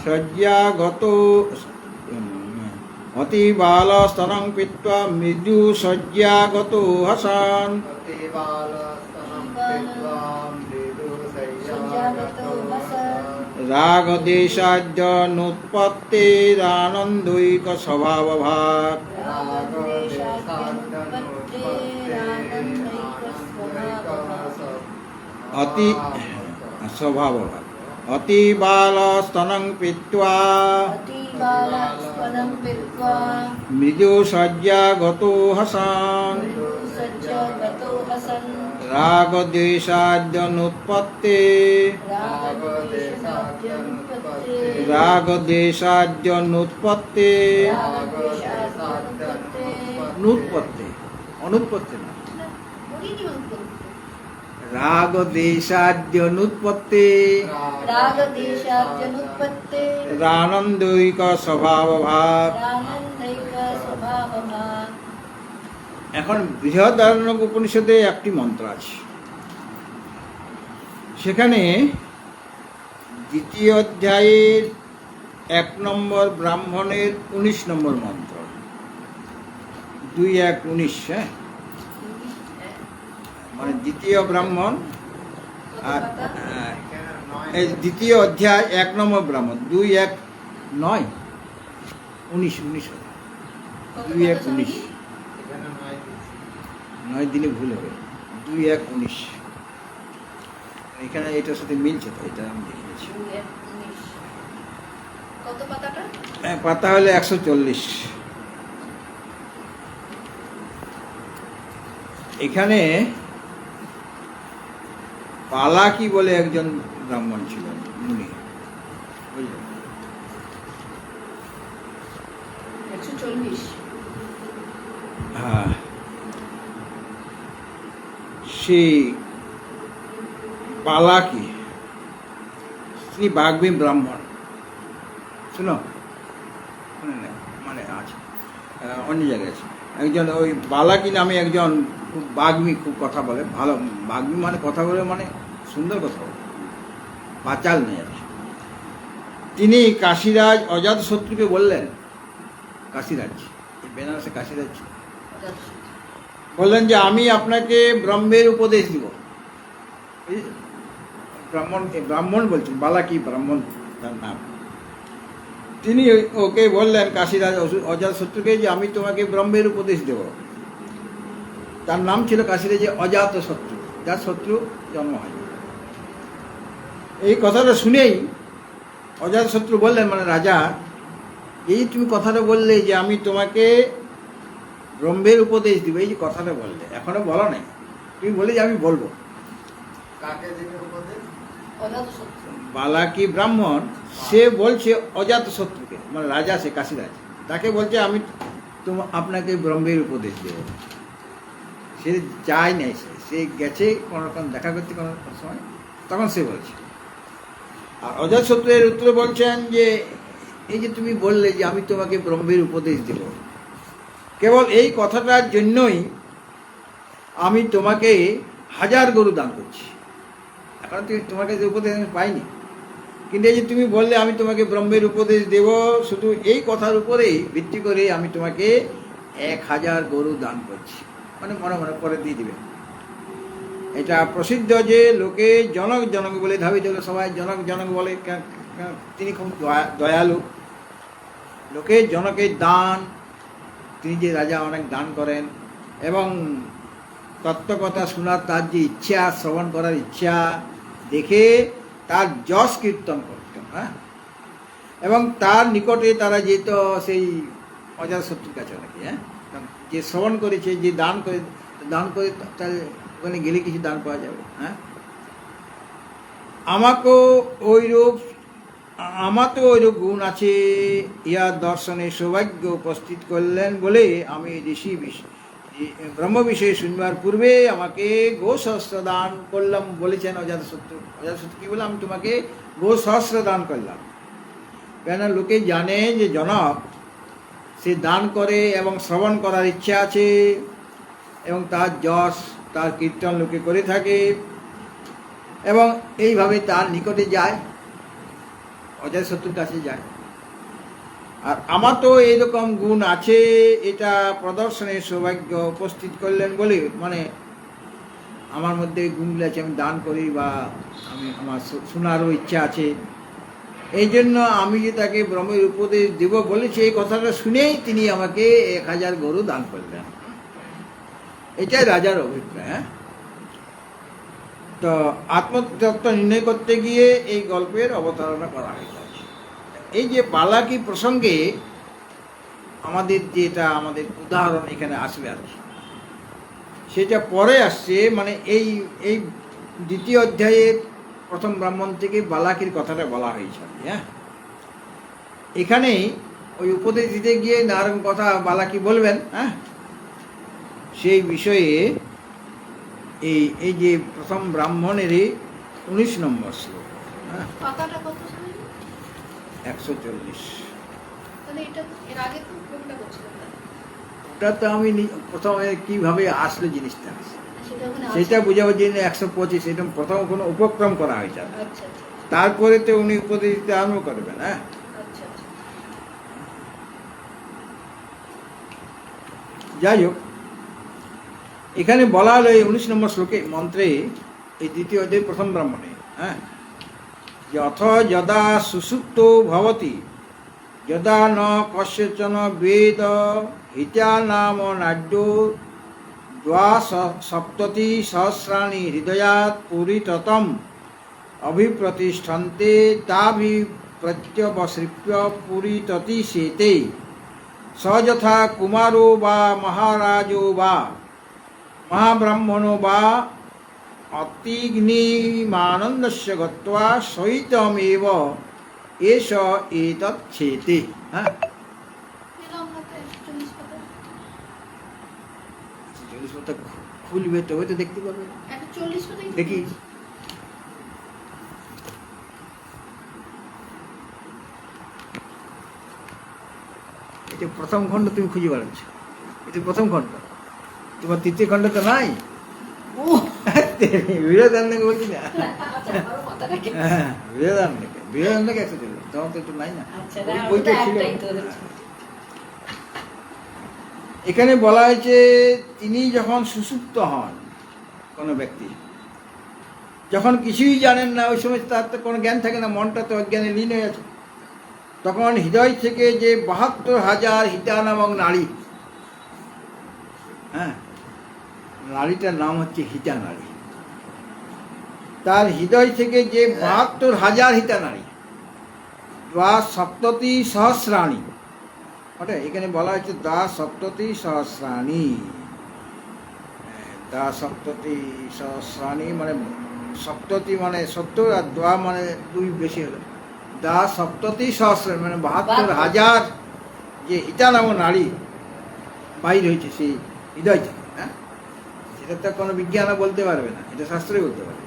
শয্যাগত, অতি বাল স্তনং পিত্বা মৃদু শয্যাগত হাসান। রাগ দেশাদ্য নুৎপত্তিরানন্দৈক স্বভাবভাব। অতি স্বভাবভাব। অতি বাল স্তনং পিত্বা মৃদু শয্যাগত হাসান। রাগ দেশাদ্য নুৎপত্তি, রাগ দেশাদ্য নুৎপত্তি, নুৎপত্তি অনুৎপত্তি না, রাগ দেশাদ্য নুৎপত্তি, রানন্দৈক স্বভাবভাব। এখন বৃহদারণ্যক উপনিষদে একটি মন্ত্র আছে, সেখানে 2য় অধ্যায়ের 1 নম্বর ব্রাহ্মণের 19 নম্বর মন্ত্র, 2:1:19। হ্যাঁ, মানে 2য় ব্রাহ্মণ, আর এই 2য় অধ্যায় 1 নম্বর ব্রাহ্মণ, 2:1:9, 19 2:1:19, 9 দিনে ভুল হবে, 2:1:19। এখানে এটার সাথে মিলছে, তো এটা আমি দেখেছি। কত পাতাটা? পাতা হলে 140। এখানে পালাকি বলে একজন ব্রাহ্মণ ছিলেন, মুনি, বুঝলেন? 140। হ্যাঁ, সেই পালাকি তিনি বাগ্মী ব্রাহ্মণ। শুনো, মানে আছে অন্য জায়গায় আছে একজন, ওই বালাকি নামে একজন খুব বাগ্মী, খুব কথা বলে, ভালো বাগ্মী, মানে কথা বলে, মানে সুন্দর কথা বলে, বাচাল নেই আর। তিনি কাশীরাজ অজাতশত্রুকে বললেন, কাশীরাজ, বেনারসে কাশীরাজ, বললেন যে আমি আপনাকে ব্রহ্মের উপদেশ দিব। ব্রাহ্মণ বলছেন, বালাকি ব্রাহ্মণ তার নাম। তিনি ওকে বললেন, কাশীরাজ অজাতশত্রুকে, যে আমি তোমাকে ব্রহ্মের উপদেশ দেব। তার নাম ছিল কাশীরাজ অজাতশত্রু, যার শত্রু জন্ম হয়। এই কথাটা শুনেই অজাতশত্রু বললেন, মানে রাজা, এই তুমি কথাটা বললে যে আমি তোমাকে ব্রহ্মের উপদেশ দিব, এই যে কথাটা বললে, এখনো বলো নাই, তুমি বলে যে আমি বলবো। কাকে দিবে উপদেশ? অজাতশত্রু। বালাকি ব্রাহ্মণ সে বলছে অজাত শত্রুকে, মানে রাজা, সে কাশীরাজ, তাকে বলছে আমি আপনাকে ব্রহ্মের উপদেশ দেব। সে যায় নাই, সে গেছে কোনো রকম দেখা করতে কোনো সময়, তখন সে বলছে। আর অজাত শত্রুর উত্তরে বলছেন যে এই যে তুমি বললে যে আমি তোমাকে ব্রহ্মের উপদেশ দেব, কেবল এই কথাটার জন্যই আমি তোমাকে 1000 গরু দান করছি। এখন তোমার কাছে উপদেশ আমি পাইনি, কিন্তু এই যে তুমি বললে আমি তোমাকে ব্রহ্মের উপদেশ দেব, শুধু এই কথার উপরেই ভিত্তি করে আমি তোমাকে 1000 গরু দান করছি, মানে মনে মনে করে দিয়ে দিবে। এটা প্রসিদ্ধ যে লোকে জনক জনক বলে ধাবিত হলো, সবাই জনক জনক বলে, তিনি খুব দয়ালু। লোকে জনকের দান, তিনি যে রাজা অনেক দান করেন, এবং তত্ত্বকথা শোনার তার যে ইচ্ছা, শ্রবণ করার ইচ্ছা দেখে তার যশ কীর্তন করতেন। হ্যাঁ, এবং তার নিকটে তারা যেত সেই অজাতশত্রুর কাছে নাকি। হ্যাঁ, যে শ্রবণ করেছে, যে দান করে তার ওখানে গেলে কিছু দান পাওয়া যাবে। হ্যাঁ, আমাকেও ওইরূপ গুণ আছে, ইয়া দর্শনে সৌভাগ্য উপস্থিত করলেন বলে আমি ঋষি ব্রহ্ম বিষয়ে শুনবার পূর্বে আমাকে গোসহস্র দান করলাম বলেছেন অজাতশত্রু। অজাতশত্রু কি বলে, আমি তোমাকে গোসহস্র দান করলাম। কেন লোকে জানে যে জনক সে দান করে এবং শ্রবণ করার ইচ্ছা আছে, এবং তার যশ, তার কীর্তন লোকে করে থাকে, এবং এইভাবে তার নিকটে যায়, অজাতশত্রুর কাছে যায়। আর আমার তো এইরকম গুণ আছে, এটা প্রদর্শনের সৌভাগ্য উপস্থিত করলেন বলে, মানে আমার মধ্যে গুণগুলো আছে, আমি দান করি বা আমার শোনারও ইচ্ছা আছে, এই জন্য আমি যে তাকে ব্রহ্মের উপদেশ দেব বলেছি, এই কথাটা শুনেই তিনি আমাকে 1000 গরু দান করলেন। এটাই রাজার অভিপ্রায়। হ্যাঁ, তো আত্মতত্ত্ব নির্ণয় করতে গিয়ে এই গল্পের অবতারণা করা হয়েছে। এই যে বালাকি প্রসঙ্গে আমাদের যেটা আমাদের উদাহরণ এখানে আসবে আর কি, সেটা পরে আসছে, মানে এই এই 2য় অধ্যায়ের প্রথম ব্রাহ্মণ থেকে বালাকির কথাটা বলা হয়েছে। হ্যাঁ, এখানেই ওই উপদেশ দিতে গিয়ে নানারকম কথা বালাকি বলবেন। হ্যাঁ, সেই বিষয়ে এই যে প্রথম ব্রাহ্মণেরই 19 নম্বর শ্লোক। হ্যাঁ, পাতাটা কত ছিল? 140। তাহলে এটা এর আগে তো কোনটা করছিলেন? ওটা তো আমি প্রথমে কিভাবে আসলে জিনিসটা সেটা ওখানে আছে? সেটা বুঝাবার জন্য 125 এটা প্রথম কোনো উপক্রম করা হয়েছে। আচ্ছা আচ্ছা তারপরে তো উনি উপদেশ দিতে আরম্ভ করবেন। হ্যাঁ, আচ্ছা আচ্ছা। যাই হোক, এখানে বলা হলো এই 19 নম্বর শ্লোকে মন্ত্রে, এই 2য় অধ্যায় প্রথম ব্রাহ্মণে। হ্যাঁ, যে অথ যদা সুসুপ্ত ভবতি যদা ন কস্যচন বেদ হিতা নাম নাড্য দ্বাসপ্ততি সহস্রাণি হৃদয়াৎ পুরিততম অভিপ্রতিষ্ঠন্তে তাভিপ্রত্যবসৃপ্য পুরিততি সেতে স যথা কুমারো বা মহারাজো বা মহাব্রাহ্মণো বা অতিগ্নিমানন্দস্য গত্বা সহিতমেব এষ এতচ্ছেতে। হ্যাঁ, পেলাম না তো 140 পাতা। 40 পাতা খুলবে তবে তো দেখতে পাবে। 140 পাতাই তো দেখি, পেয়েছি। এটা প্রথম খণ্ড তুমি খুঁজে বেড়াচ্ছ, এটা প্রথম খণ্ড, তোমার 3য় খণ্ড তো নাই। ও বিরোধান্নকে বলছি না। আচ্ছা, আরো পাতাটা কি? হ্যাঁ, বিরোধান্নকে 140, তোমার তো একটু নাই না। আচ্ছা, ওই না, বইটা ওটা ছিল। একটাই তো। এখানে বলা হয়েছে তিনি যখন সুসুপ্ত হন, কোনো ব্যক্তি যখন কিছুই জানেন না, ওই সময় তার তো কোনো জ্ঞান থাকে না, মনটা তো অজ্ঞানে লীন হয়ে আছে, তখন হৃদয় থেকে যে 72,000 হিতা নামক নারী, হ্যাঁ, নারীটার নাম হচ্ছে হিতা নারী, তার হৃদয় থেকে যে 72,000 হিতা নারী বা সপ্ততি সহস্রাণী, ওটা এখানে বলা হচ্ছে সপ্ততি সহস্রাণী। সপ্ততি সহস্রাণী মানে সপ্ততি মানে 70 আর দোয়া মানে 2 বেশি হলো, দা সপ্ততি সহস্র মানে 72,000 যে হিতা নাম নারী বাইর হয়েছে সেই হৃদয় থেকে। হ্যাঁ, সেটা তো কোনো বিজ্ঞানও বলতে পারবে না, এটা শাস্ত্রই বলতে পারবে।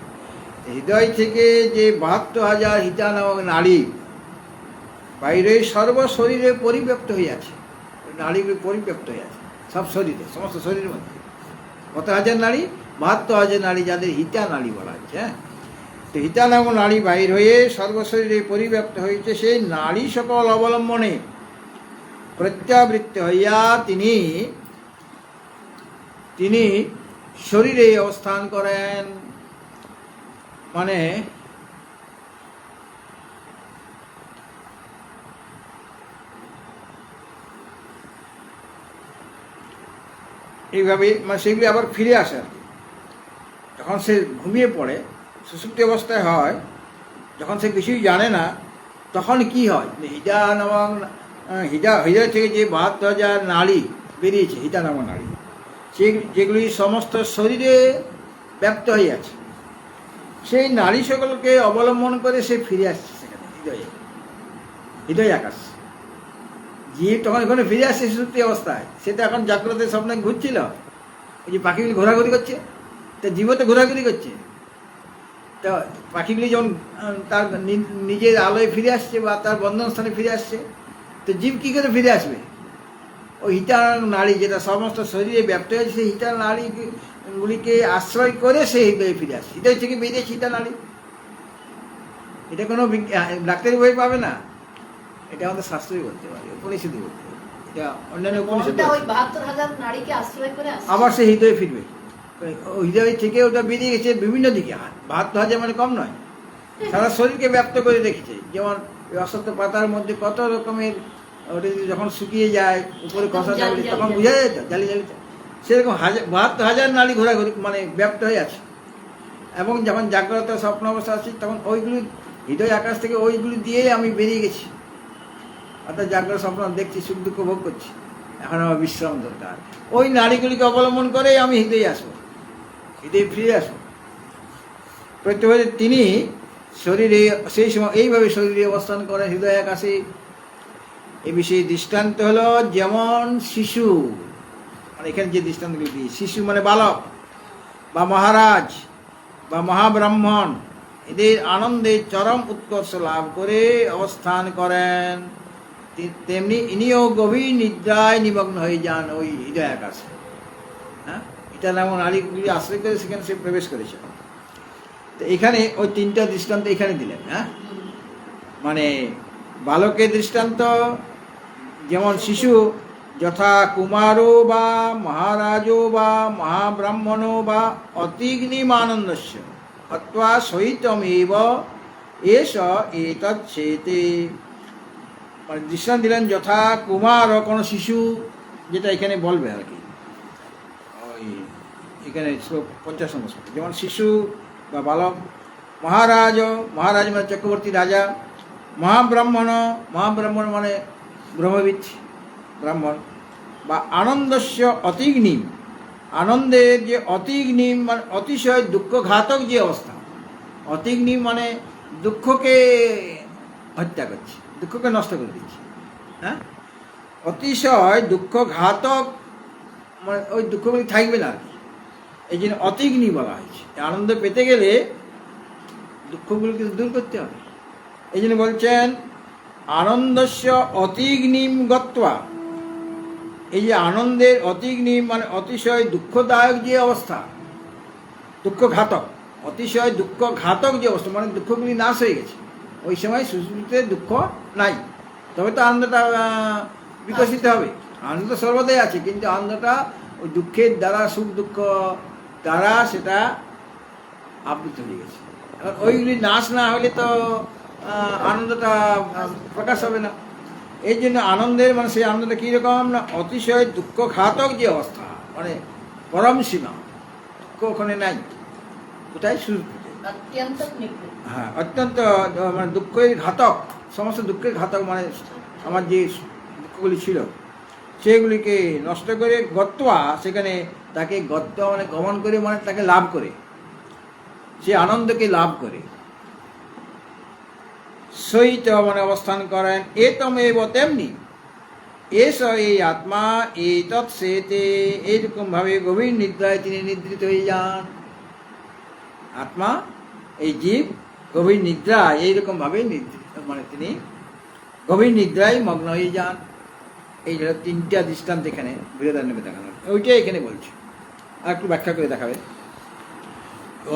হৃদয় থেকে যে 72,000 হিতা নামক নারী বাইরে সর্ব শরীরে পরিব্যাপ্ত হয়ে আছে, নারীগুলি পরিব্যাপ্ত হয়ে আছে সব শরীরে, সমস্ত শরীরের মধ্যে। কত হাজার নারী? 72,000 নারী, যাদের হিতা নারী বলা হচ্ছে। হ্যাঁ, তো হিতা নামক নারী বাহির হয়ে সর্বশরীরে পরিব্যাপ্ত হয়েছে, সেই নারী সকল অবলম্বনে প্রত্যাবৃত্ত হইয়া তিনি তিনি শরীরে অবস্থান করেন। মানে এইভাবে মানে সেগুলি আবার ফিরে আসে আর কি। যখন সে ঘুমিয়ে পড়ে, সুষুপ্তি অবস্থায় হয়, যখন সে কিছুই জানে না, তখন কি হয়? হিজা নামক হৃদয় থেকে যে 72,000 নারী বেরিয়েছে, হিতা নামক নারী, যেগুলি সমস্ত শরীরে ব্যপ্ত হয়ে আছে, সেই নারী সকলকে অবলম্বন করে সে ফিরে আসছে সেখানে হৃদয় আকাশ। জীব তখন ওখানে ফিরে আসছে সুষুপ্তি অবস্থায়, সেটা এখন জাগ্রতের স্বপ্নে ঘুরছিল। ওই যে পাখিগুলি ঘোরাঘুরি করছে, তা জীবও তো ঘোরাঘুরি করছে। তো পাখিগুলি যখন তার নিজের আলোয় ফিরে আসছে বা তার বন্ধনস্থানে ফিরে আসছে, তো জীব কী করে ফিরে আসবে? ওই হিতার নারী যেটা সমস্ত শরীরে ব্যপ্ত হয়েছে, সেই হিতার নারীগুলিকে আশ্রয় করে সে হৃদয়ে ফিরে আসছে। হৃদয় থেকে বেরিয়েছে হিতা নারী। এটা কোনো ডাক্তারি বই পাবে না, এটা আমাদের শাস্ত্রই বলতে পারে, উপনিষদই বলতে পারে। এটা অন্যান্য উপনিষদ ওই 72,000 নারীকে আশ্রয় করে আসছে। আবার সে হৃদয়ে ফিরবে। হৃদয় থেকে ওটা বেরিয়ে গেছে বিভিন্ন দিকে। 72,000 মানে কম নয়, সারা শরীরকে ব্যপ্ত করে রেখেছে। যেমন অশ্বত্থ পাতার মধ্যে কত রকমের, ওটা যখন শুকিয়ে যায় উপরে কষা থাকে তখন বুঝা যায় তো জালি জালি, সেরকম 72,000 নারী ঘোরাঘুরি মানে ব্যপ্ত হয়ে আছে। এবং যখন জাগ্রত স্বপ্ন অবস্থা আছি, তখন ওইগুলি হৃদয় আকাশ থেকে ওইগুলি দিয়ে আমি বেরিয়ে গেছি। অর্থাৎ জাগ্রত স্বপ্ন দেখছি, সুখ দুঃখ ভোগ করছি, এখন আমার বিশ্রাম দরকার। ওই নারীগুলিকে অবলম্বন করেই আমি হৃদয়ে আসবো, হৃদয়ে ফিরে আসবো। প্রত্যেক তিনি শরীরে সেই সময় এইভাবে শরীরে অবস্থান করেন হৃদয় আকাশে। এ বিষয়ে দৃষ্টান্ত হলো যেমন শিশু, মানে এখানে যে দৃষ্টান্তগুলি দিই, শিশু মানে বালক বা মহারাজ বা মহাব্রাহ্মণ, এদের আনন্দে চরম উৎকর্ষ লাভ করে অবস্থান করেন, তেমনি ইনিও গভীর নিদ্রায় নিমগ্ন হয়ে যান ওই হৃদয় আকাশে। হ্যাঁ, এটা যেমন নারীগুলি আশ্রয় করে সেখানে সে প্রবেশ করেছে। তো এখানে ওই 3টা দৃষ্টান্ত এখানে দিলেন। হ্যাঁ, মানে বালকের দৃষ্টান্ত যেমন শিশু, যথা কুমারো বা মহারাজো বা মহাব্রাহ্মণো বা অতিগ্নিমানন্দস্য অথবা সহিতমেব এষ এতচ্ছেতে। মানে দৃষ্টান্ত দিলেন যথা কুমার, কোনো শিশু, যেটা এখানে বলবে আর কি, ওই এখানে 50 নম্বর। যেমন শিশু বা বালক, মহারাজ মানে চক্রবর্তী রাজা, মহাব্রাহ্মণ মানে ব্রহ্মবিদ ব্রাহ্মণ, বা আনন্দস্য অতিগ্নিম, আনন্দের যে অতিগ্নিম মানে অতিশয় দুঃখঘাতক যে অবস্থা। অতিগ্নিম মানে দুঃখকে হত্যা করছে, দুঃখকে নষ্ট করে দিচ্ছে। হ্যাঁ, অতিশয় দুঃখঘাতক মানে ওই দুঃখগুলি থাকবে না আর কি, এই জন্য অতিগ্নি বলা হয়েছে। আনন্দ পেতে গেলে দুঃখগুলিকে দূর করতে হবে। এই জন্য বলছেন আনন্দস্য অতিগ্নিম গত্বা। এই যে আনন্দের অতিগ্নিম মানে অতিশয় দুঃখদায়ক যে অবস্থা, দুঃখঘাতক, অতিশয় দুঃখঘাতক যে অবস্থা, মানে দুঃখগুলি নাশ হয়ে গেছে, ওই সময় সুষুপ্তিতে দুঃখ নাই, তবে তো আনন্দটা বিকশিত হবে। আনন্দ সর্বদাই আছে, কিন্তু আনন্দটা ওই দুঃখের দ্বারা, সুখ দুঃখ দ্বারা সেটা আবৃত হয়ে গেছে। এখন ওইগুলি নাশ না হলে তো আনন্দটা প্রকাশ হবে না। এই জন্য আনন্দের মানে সেই আনন্দটা কীরকম না, অতিশয় দুঃখঘাতক যে অবস্থা, মানে পরম সীমা, দুঃখ ওখানে নাই। কোথায়? সুষুপ্তিতে। হ্যাঁ, অত্যন্ত মানে দুঃখের ঘাতক, সমস্ত দুঃখের ঘাতক মানে আমার যে দুঃখগুলি ছিল সেগুলিকে নষ্ট করে গত্বা, সেখানে তাকে গত্বা মানে গমন করে, মানে তাকে লাভ করে, সে আনন্দকে লাভ করে সহিত মানে অবস্থান করেন। এ তমেব তেমনি এস এই আত্মা এই তৎসেতে এইরকমভাবে গভীর নিদ্রায় তিনি নিদ্রিত হয়ে যান। আত্মা এই জীব গভীর নিদ্রায় এইরকমভাবে নিদ্রিত মানে তিনি গভীর নিদ্রায় মগ্ন হয়ে যান। এই হলো তিনটা দৃষ্টান্ত এখানে বৃহদারণ্যকে দেখানো, ওইটাই এখানে বলছি। আর একটু ব্যাখ্যা করে দেখাবে।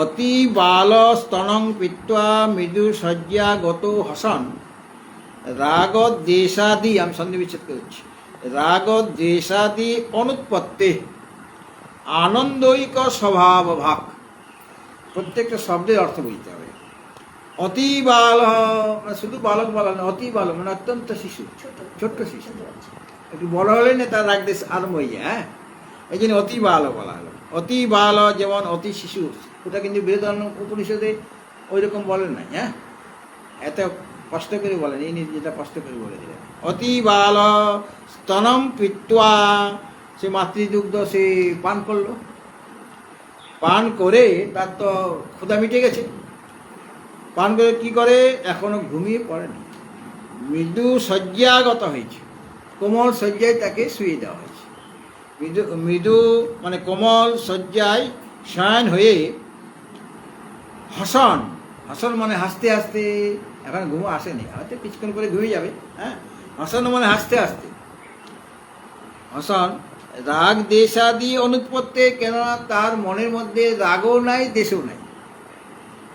অতি বাল স্তনং পিত্বা মৃদু শয্যা গত হসন রাগ দেশাদি, আমি সন্ধিবিচ্ছেদ করছি, রাগ দেশাদি অনুৎপত্তি আনন্দৈক স্বভাব ভাগ। প্রত্যেকটা শব্দের অর্থ বুঝতে হবে। অতি বাল মানে শুধু বালক বলা না, অতি বালক মানে অত্যন্ত শিশু, ছোট্ট শিশু। একটু বড় হলে না তার রাগ দেশ আরম্ভ হয়ে যায়। হ্যাঁ, এই জন্য অতি বাল বলা হলো। অতি বাল যেমন অতি শিশু, ওটা কিন্তু বৃহদারণ্য উপনিষদে ওই রকম বলেন নাই। হ্যাঁ, এত কষ্ট করে বলেন, এই যেটা কষ্ট করে বলে দিলেন। অতি বাল স্তনম পিত্বা, সে মাতৃদুগ্ধ সে পান করলো, পান করে তার তো ক্ষুধা মিটে গেছে। পান করে কি করে, এখনো ঘুমিয়ে পড়েনি, মৃদু শয্যাগত হয়েছে, কোমল শয্যায় তাকে শুয়ে দেওয়া হয়েছে। মৃদু মৃদু মানে কোমল শয্যায় শয়ন হয়ে হসন, হসন মানে হাসতে হাসতে, এখন ঘুম আসেনি, হয়তো কিছুক্ষণ করে ঘুমিয়ে যাবে। হ্যাঁ, হসন মানে হাসতে হাসতে, হসন রাগ দেশাদি অনুৎপত্তি, কেননা তার মনের মধ্যে রাগও নাই দেশও নাই,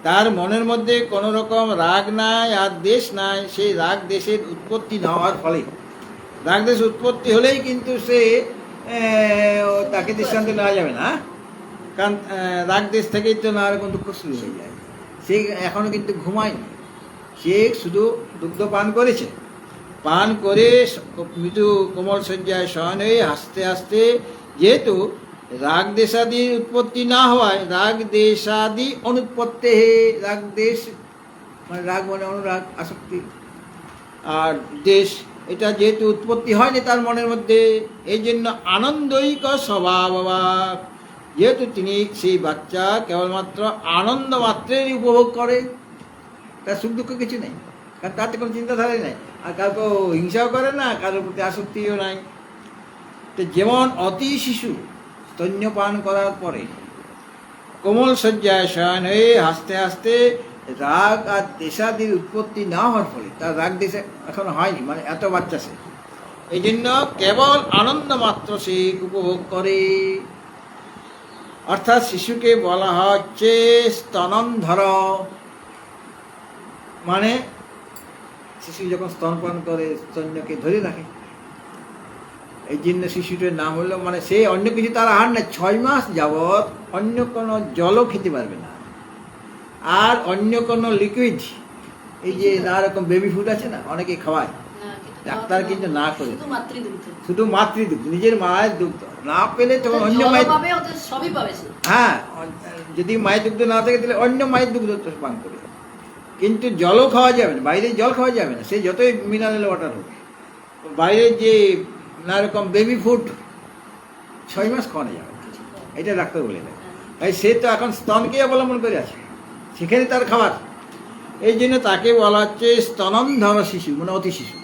তার মনের মধ্যে কোনো রকম রাগ নাই আর দেশ নাই। সেই রাগ দেশের উৎপত্তি না হওয়ার ফলে, রাগ দেশ উৎপত্তি হলেই কিন্তু সে তাকে দৃষ্টান্ত নেওয়া যাবে না, কারণ রাগ দেশ থেকেই তো নানা রকম দুঃখ শুরু হয়ে যায়। সে এখনো কিন্তু ঘুমায়নি, সে শুধু দুগ্ধ পান করেছে, পান করে মৃদু কোমল শয্যায় শয়ন হয়ে হাসতে হাসতে, যেহেতু রাগ দেশাদির উৎপত্তি না হওয়ায় রাগ দেশাদি অনুৎপত্তি হে, রাগ দেশ মানে রাগ মানে অনুরাগ আসক্তি, আর দেশ এটা যেহেতু উৎপত্তি হয়নি তার মনের মধ্যে, এই জন্য আনন্দৈক স্বভাব, যেহেতু তিনি সেই বাচ্চা কেবলমাত্র আনন্দ মাত্রেরই উপভোগ করে, তার সুখ দুঃখ কিছু নেই, কারণ তাতে কোনো চিন্তাধারাই নাই, আর কাউকে হিংসাও করে না, কারোর প্রতি আসক্তিও নাই। তো যেমন অতি শিশু স্তন্যপান করার পরে কোমল শয্যায় শয়ন হয়ে হাসতে হাসতে রাগ আর দেশাদির উৎপত্তি না হওয়ার ফলে, তার রাগ দেশে এখনো হয়নি, মানে এত বাচ্চা সে, এই জন্য কেবল আনন্দ মাত্র সে উপভোগ করে। অর্থাৎ শিশুকে বলা হচ্ছে স্তনন্ধর, মানে শিশু যখন স্তনপান করে স্তন্যকে ধরে রাখে, এই জন্য শিশুটির নাম হলো, মানে সে অন্য কিছু তার আহার না, 6 মাস যাবৎ অন্য কোনো জলও খেতে পারবে না, আর অন্য কোনো লিকুইড, এই যে নানা রকম বেবি ফুড আছে না, অনেকে খাওয়ায়, ডাক্তার কিন্তু না করে, শুধু মাতৃদুগ্ধ, নিজের মায়ের দুগ্ধ না পেলে তখন অন্য মায়ের, হ্যাঁ, যদি মায়ের দুগ্ধ না থাকে তাহলে অন্য মায়ের দুগ্ধ পান করে, কিন্তু জলও খাওয়া যাবে না, বাইরে জল খাওয়া যাবে না, সে যতই মিনারেল ওয়াটার হোক, বাইরে যে নানা রকম বেবি ফুড 6 মাস খাওয়ানো যাবে না, এটা ডাক্তার বলে দেয়। তাই সে তো এখন স্তনকে অবলম্বন করে আছে, সেখানে তার খাবার, এই জন্য তাকে বলা হচ্ছে স্তনন্ধর শিশু, মানে অতি শিশু।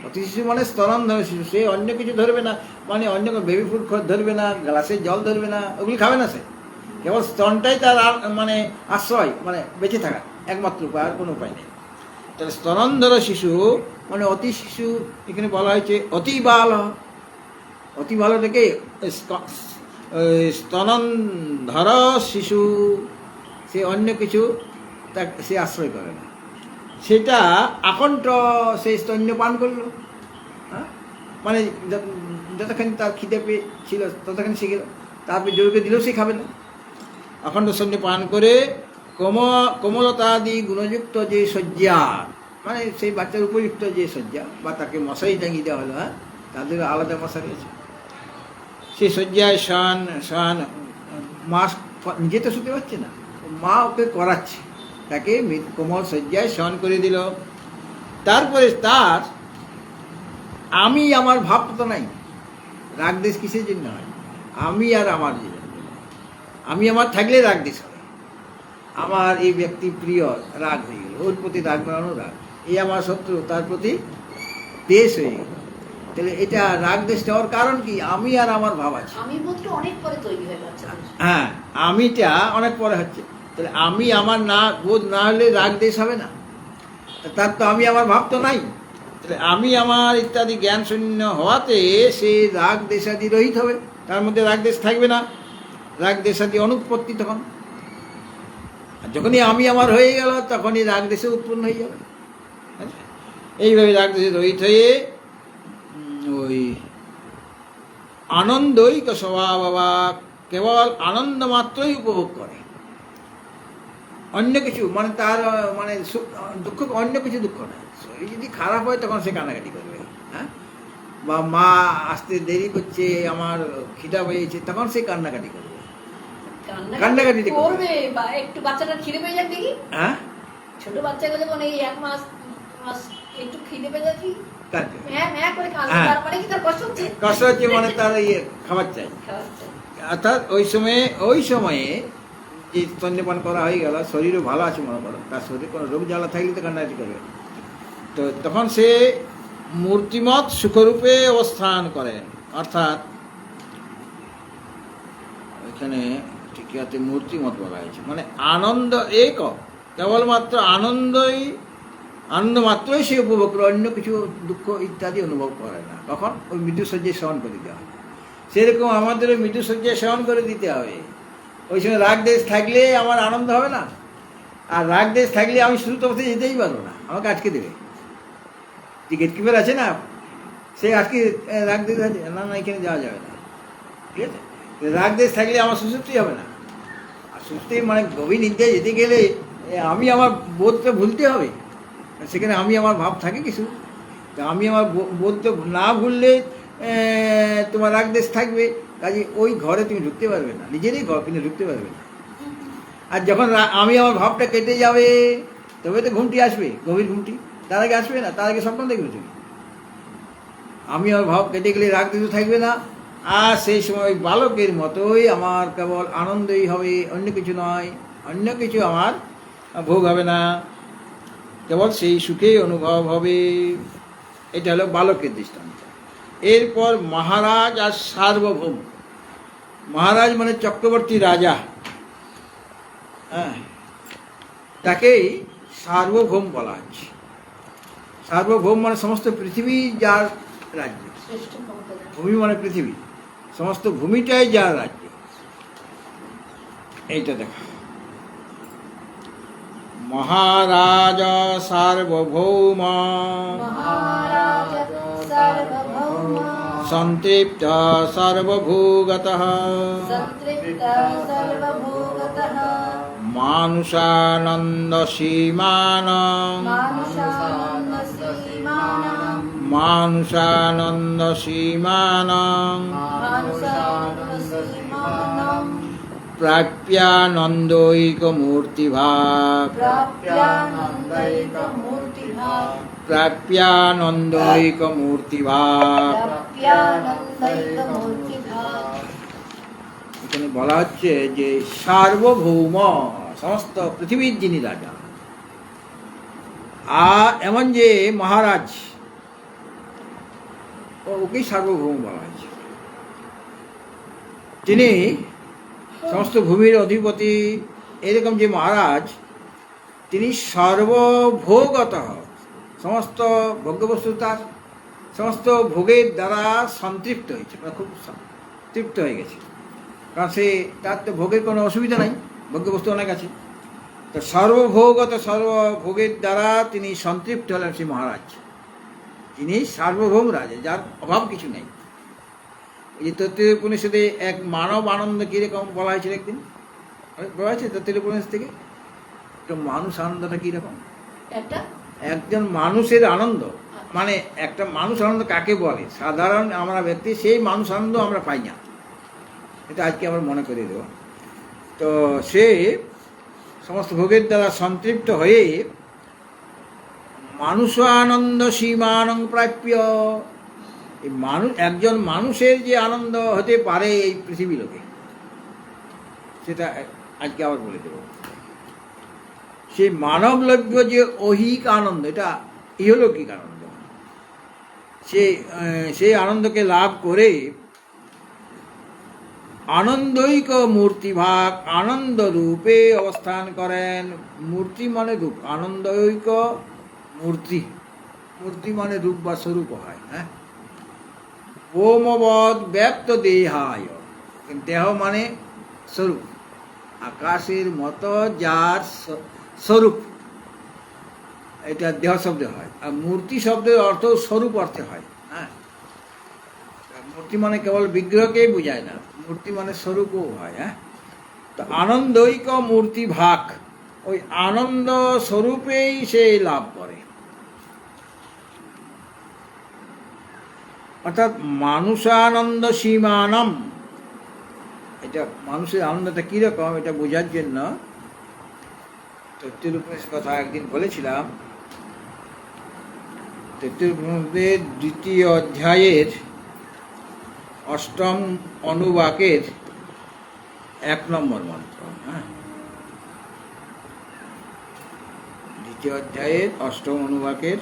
অতি শিশু মানে স্তনন্ধর শিশু, সে অন্য কিছু ধরবে না, মানে অন্য কোনো বেবি ফুড ধরবে না, গ্লাসে জল ধরবে না, ওগুলি খাবে না, সে কেবল স্তনটাই তার মানে আশ্রয়, মানে বেঁচে থাকার একমাত্র উপায়, আর কোনো উপায় নেই। তাহলে স্তনন্ধর শিশু মানে অতি শিশু, এখানে বলা হয়েছে অতি বাল, অতি ভালো থেকে স্তনন্ধর শিশু, সে অন্য কিছু সে আশ্রয় করে না, সেটা আকণ্ঠ সেই স্তন্য পান করলো। হ্যাঁ, মানে যতক্ষণ তার খিদে পেয়ে ছিল ততক্ষণ সে গেল, তারপরে জোরকে দিলেও সে খাবে না, অখণ্ড স্তন্য পান করে কোমলতাদি গুণযুক্ত যে শয্যা, মানে সেই বাচ্চার উপযুক্ত যে শয্যা, বা তাকে মশারি টাঙিয়ে দেওয়া হলো, হ্যাঁ, তাদের আলাদা মশারি আছে, সেই শয্যায় শান মা নিজে তো শুতে পারছে না, মা ওকে করাচ্ছে, তাকে কোমল শয্যায় শয়ন করে দিল। তারপরে তার আমি আমার ভাব তো নাই, রাগ দেশ কিসের জন্য হয়, আমি আর আমার জন্য, আমি আমার থাকলে রাগ দেশ হয়, আমার এই ব্যক্তি প্রিয়, রাগ হয়ে গেল, ওর প্রতি রাগ বাড়ানো রাগ, এই আমার শত্রু, তার প্রতি দেশ হয়ে গেল। তাহলে এটা রাগ দেশটা হওয়ার কারণ কি? আমি আর আমার ভাব আছে। আমি বোধটা অনেক পরে তৈরি হয়ে যাচ্ছে। হ্যাঁ, আমিটা অনেক পরে হচ্ছে। তাহলে আমি আমার না বোধ না হলে রাগ দেশ হবে না। তার তো আমি আমার ভাব তো নাই। তাহলে আমি আমার ইত্যাদি জ্ঞান শূন্য হওয়াতে সে রাগ দেশাদি রহিত হবে, তার মধ্যে রাগ দেশ থাকবে না, রাগ দেশাদি অনুৎপত্তি তখন। আর যখনই আমি আমার হয়ে গেল তখনই রাগ দেশে উৎপন্ন হয়ে যাবে। এইভাবে রাগ দেশে রহিত হয়ে ওই আনন্দই স্বভাব বাবা কেবল আনন্দ মাত্রই উপভোগ করে, অন্য কিছু মানে তার মানে দুঃখ, অন্য কিছু দুঃখ না। শরীর যদি খারাপ হয় তখন সে কান্নাকাটি করবে, হ্যাঁ, বা মা আসতে দেরি করছে, আমার খিদা পেয়েছে, তখন সে কান্নাকাটি করবে। কান্নাকাটি করবে বা একটু বাচ্চাটা খিদে পেয়ে যাক দেখি, হ্যাঁ, ছোট বাচ্চাগুলো যখন এই 1 মাস মাস একটু খিদে পেয়ে যাচ্ছি, কাঁদবে, হ্যাঁ হ্যাঁ করে কাঁদবে, হ্যাঁ। তারপরে কি তার কষ্ট হচ্ছে? কষ্ট হচ্ছে মানে তার খাবার চাই। অর্থাৎ ওই সময়ে যে স্তন্যপান করা হয়ে গেল, শরীরও ভালো আছে মনে করো, তার শরীরে কোনো রোগ জ্বালা থাকলে তো কান্নাকাটি করবে। তো তখন সে মূর্তিমত সুখরূপে অবস্থান করেন। অর্থাৎ এখানে ঠিক আছে মূর্তিমত বলা হয়েছে, মানে আনন্দ এক, কেবলমাত্র আনন্দ মাত্রই সে উপভোগ করে, অন্য কিছু দুঃখ ইত্যাদি অনুভব করে না। তখন ওই মৃত্যুশয্যায় সেবন করে দিতে হবে। সেরকম আমাদের ওই মৃত্যুশয্যায় সেবন করে দিতে হবে। ওই সময় রাগ দেশ থাকলে আমার আনন্দ হবে না, আর রাগ দেশ থাকলে আমি শুরু তবতে যেতেই পারবো না, আমাকে আটকে দেবে। যে গেটকিপার আছে না, সে আজকে রাগ দেশ আছে, না না এখানে যাওয়া যাবে না, ঠিক আছে। রাগ দেশ থাকলে আমার সুসুপ্তি হবে না, আর সুসুপ্তি মানে গভীর নিদ্রায় যেতে গেলে আমি আমার বোধটা ভুলতে হবে, সেখানে আমি আমার ভাব থাকে কিছু। তা আমি আমার বোধটা না ভুললে তোমার রাগ দেশ থাকবে, কাজে ওই ঘরে তুমি ঢুকতে পারবে না, নিজেরই ঘর কিন্তু ঢুকতে পারবে না। আর যখন আমি আমার ভাবটা কেটে যাবে তবে তো ঘুমটি আসবে, গভীর ঘুমটি, তার আগে আসবে না, তার আগে স্বপ্ন দেখবে তুমি। আমি আমার ভাব কেটে গেলে রাগ দেশ থাকবে না, আর সেই সময় বালকের মতোই আমার কেবল আনন্দই হবে, অন্য কিছু নয়, অন্য কিছু আমার ভোগ হবে না, কেবল সেই সুখেই অনুভব হবে। এটা হলো বালকের দৃষ্টান্ত। এরপর মহারাজ আর সার্বভৌম। মহারাজ মানে চক্রবর্তী রাজা, হ্যাঁ, তাকেই সার্বভৌম বলা হচ্ছে। সার্বভৌম মানে সমস্ত পৃথিবী যার রাজ্য, শ্রেষ্ঠ ক্ষমতা। ভূমি মানে পৃথিবী, সমস্ত ভূমিটাই যার রাজ্য। এইটা দেখো, মহারাজ সার্বভৌম মহারাজ সার্বভৌম সন্তৃপ্ত সর্বভূগতঃ সন্তৃপ্ত সর্বভূগতঃ মানুষানন্দ সীমানং মানুষানন্দ সীমানাং মানুষানন্দ সীমানং মানুষানন্দ সীমানাং প্রাপ্যানন্দৈকমূর্তিভাব প্রাপ্যানন্दैকমূর্তিভাব প্রাপ্যানন্দৈকমূর্তিভাব। প্রাপ্যানন্दैকমূর্তিভাব। এখানে বলা হচ্ছে যে সার্বভৌম, সমস্ত পৃথিবীর যিনি রাজা, আর এমন যে মহারাজ, ওকেই সার্বভৌম বলা হয়েছে। তিনি সমস্ত ভূমির অধিপতি, এরকম যে মহারাজ, তিনি সর্বভোগত, সমস্ত ভোগ্যবস্তু তার, সমস্ত ভোগের দ্বারা সন্তৃপ্ত হয়েছে, মানে খুব তৃপ্ত হয়ে গেছে। কারণ সে তার তো ভোগের কোনো অসুবিধা নাই, ভোগ্যবস্তু অনেক আছে। তো সর্বভোগত, সর্বভোগের দ্বারা তিনি সন্তৃপ্ত হলেন সেই মহারাজ। তিনি সার্বভৌম রাজা, যার অভাব কিছু নেই। এই যে তত্ত্বীয় উপনিষদে এক মানব আনন্দ কীরকম বলা হয়েছিল একদিন, বলা হয়েছে তত্ত্বীয় উপনিষদ থেকে, তো মানুষ আনন্দটা কীরকম। একজন মানুষের আনন্দ, মানে একটা মানুষ আনন্দ কাকে বলে, সাধারণ আমরা ব্যক্তি সেই মানুষ আনন্দ আমরা পাই না, এটা আজকে আমরা মনে করে দেব। তো সে সমস্ত ভোগের দ্বারা সন্তৃপ্ত হয়ে মানুষ আনন্দ সীমানং প্রাপ্য, এই মানুষ, একজন মানুষের যে আনন্দ হতে পারে এই পৃথিবী লোকে, সেটা আজকে আবার বলে দেব। সেই মানবলভ্য যে ঐহিক আনন্দ, এটা ইহলৌকিক আনন্দ, সেই আনন্দকে লাভ করে আনন্দৈক মূর্তিভাগ আনন্দ রূপে অবস্থান করেন। মূর্তি মানে রূপ, আনন্দৈক মূর্তি, মূর্তি মানে রূপ বা স্বরূপ হয়। হ্যাঁ, ওমবৎ ব্যাপ্ত দেহায়, দেহ মানে স্বরূপ, আকাশের মতো যার স্বরূপ, এটা দেহ শব্দ হয়। আর মূর্তি শব্দের অর্থ স্বরূপ অর্থে হয়। হ্যাঁ, মূর্তি মানে কেবল বিগ্রহকেই বোঝায় না, মূর্তি মানে স্বরূপও হয়। হ্যাঁ, তো আনন্দৈক মূর্তি ভাগ, ওই আনন্দ স্বরূপেই সে লাভ করে। অর্থাৎ মানুষানন্দ সীমানম, এটা মানুষের আনন্দটা কিরকম এটা বোঝার জন্য তৈত্তির উপনিষদের কথা একদিন বলেছিলাম। তৈত্তির উপনিষদের 2য় অধ্যায়ের 8ম অনুবাকের 1 নম্বর মন্ত্র। হ্যাঁ, 2য় অধ্যায়ের 8ম অনুবাকের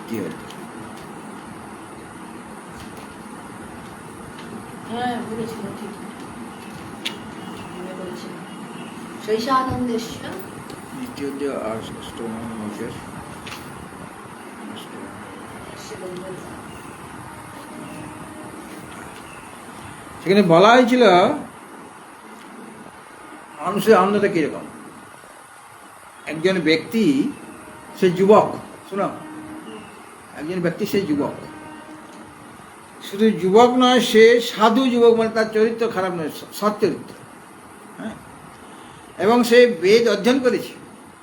2য় অধ্যায়। হ্যাঁ, বলেছিল, ঠিক মনে করেছিল। শৈশানন্দেশ্য 2য় অধ্যায় 8ম অনুবাকের সেখানে বলা হয়েছিল মানুষের আনন্দটা কিরকম। একজন ব্যক্তি সে যুবক, শোনো, একজন ব্যক্তি সে যুবক, শুধু যুবক নয়, সে সাধু যুবক, মানে তার চরিত্র খারাপ নয়, সৎ চরিত্র। হ্যাঁ, এবং সে বেদ অধ্যয়ন করেছে,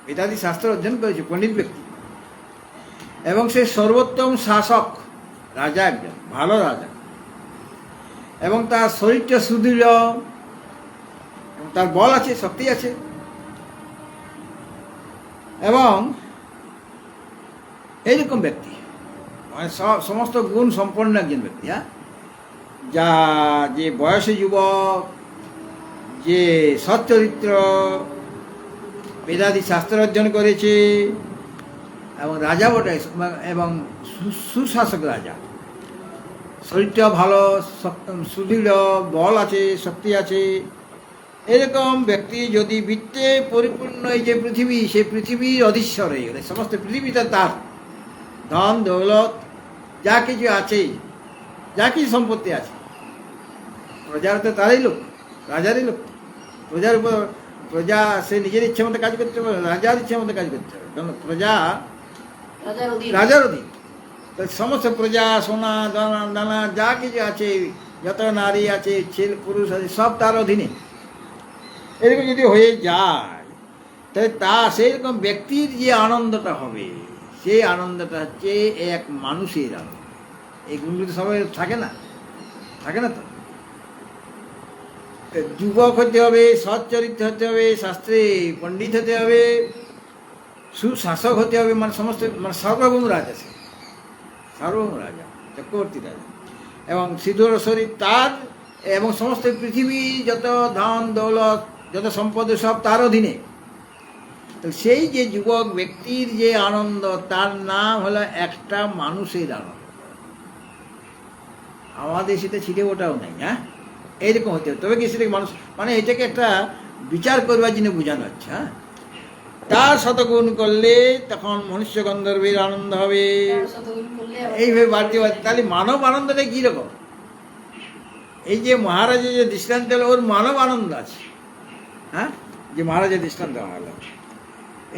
বেদাদি শাস্ত্র অধ্যয়ন করেছে, পণ্ডিত ব্যক্তি, এবং সে সর্বোত্তম শাসক, রাজা, একজন ভালো রাজা, এবং তার শরীরটা সুদৃঢ়, এবং তার বল আছে, শক্তি আছে, এবং এইরকম ব্যক্তি মানে সমস্ত গুণ সম্পন্ন একজন ব্যক্তি। হ্যাঁ, যা যে বয়সে যুবক, যে সচ্চরিত্র, বেদাদি শাস্ত্র অর্জন করেছে, এবং রাজা বটে, এবং সুশাসক রাজা, শরীরটা ভালো, সুদৃঢ়, বল আছে, শক্তি আছে, এরকম ব্যক্তি যদি বৃত্তে পরিপূর্ণ এই যে পৃথিবী, সেই পৃথিবীর অধীশ্বর হয়ে গেলে, সমস্ত পৃথিবীটা তার, ধন দৌলত যা কিছু আছে, যা কিছু সম্পত্তি আছে, প্রজার তো তারই লোক, রাজারই লোক, প্রজার উপর প্রজা সে নিজের ইচ্ছে মতো কাজ করতে পারে, রাজার ইচ্ছে মতো কাজ করতে হবে, কারণ প্রজা রাজার অধীন। তো সমস্ত প্রজা, সোনা দানা দানা যা কিছু আছে, যত নারী আছে, ছেলে পুরুষ আছে, সব তার অধীনে। এরকম যদি হয়ে যায়, তাহলে সেই রকম ব্যক্তির যে আনন্দটা হবে, সেই আনন্দটা হচ্ছে এক মানুষের আনন্দ। এই গুণগুলো তো সবাই থাকে না, থাকে না। তো যুবক হতে হবে, সৎ চরিত্র হতে হবে, শাস্ত্রে পণ্ডিত হতে হবে, সুশাসক হতে হবে, মানে সমস্ত, মানে সর্বভৌম রাজা, সে সার্বভৌম রাজা, চক্রবর্তী রাজা, এবং সিদ্ধর শরীর তার, এবং সমস্ত পৃথিবী যত ধন দৌলত যত সম্পদ সব তার অধীনে। তো সেই যে যুবক ব্যক্তির যে আনন্দ, তার নাম হলো একটা মানুষের আনন্দ। আমাদের সেটা ছিটে ওটাও নেই। হ্যাঁ, এইরকম হতে হবে, তবে কি সেটাকে মানুষ, মানে এটাকে একটা বিচার করবার জন্য বোঝানো হচ্ছে। হ্যাঁ, তার শতগুণ করলে তখন মনুষ্য গন্ধর্বের আনন্দ হবে, এইভাবে বাড়তে বাড়তে। তাহলে মানব আনন্দটা কীরকম? এই যে মহারাজের যে দৃষ্টান্ত হলো, ওর মানব আনন্দ আছে। হ্যাঁ, যে মহারাজের দৃষ্টান্ত হলো,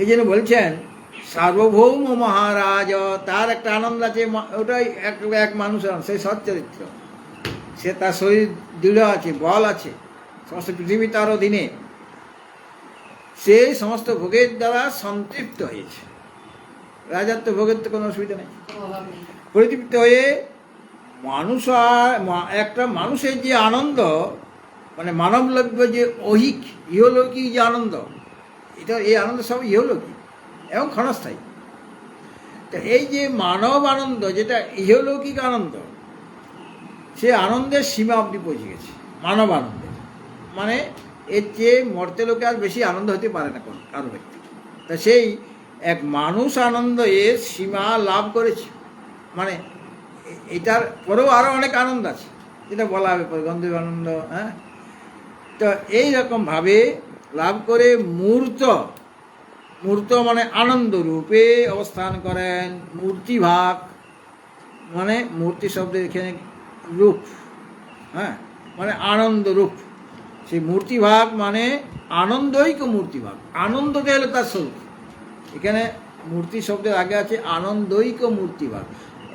এই জন্য বলছেন সার্বভৌম মহারাজ, তার একটা আনন্দ আছে, ওটাই এক মানুষের আনন্দ, সেই সচ্চরিত্র, সে তার শরীর দৃঢ় আছে, বল আছে, সমস্ত পৃথিবী তার অধীনে, সে সমস্ত ভোগের দ্বারা সন্তৃপ্ত হয়েছে। রাজার তো ভোগের তো কোনো অসুবিধা নেই, পরিতৃপ্ত হয়ে মানুষ, একটা মানুষের যে আনন্দ, মানে মানবলভ্য যে ঐহিক ইহলৌকিক যে আনন্দ, এটা, এই আনন্দ সব ইহলৌকিক এবং ক্ষণস্থায়ী। তো এই যে মানব আনন্দ, যেটা ইহলৌকিক আনন্দ, সে আনন্দের সীমা অবধি পৌঁছে গেছে, মানব আনন্দের। মানে এর চেয়ে মর্তে লোকে আর বেশি আনন্দ হতে পারে না কোনো কারো ব্যক্তি। তা সেই এক মানুষ আনন্দ এর সীমা লাভ করেছে। মানে এটার পরেও আরও অনেক আনন্দ আছে, যেটা বলা হবে পরে, গন্ধর্ব আনন্দ। হ্যাঁ, তো এইরকমভাবে লাভ করে মূর্ত, মূর্ত মানে আনন্দ রূপে অবস্থান করেন। মূর্তিভাগ মানে মূর্তি শব্দের এখানে রূপ, হ্যাঁ, মানে আনন্দ রূপ। সেই মূর্তিভাগ মানে আনন্দৈক মূর্তিভাগ, আনন্দটা হলো তার স্বরূপ। এখানে মূর্তি শব্দের আগে আছে আনন্দৈক মূর্তিভাগ,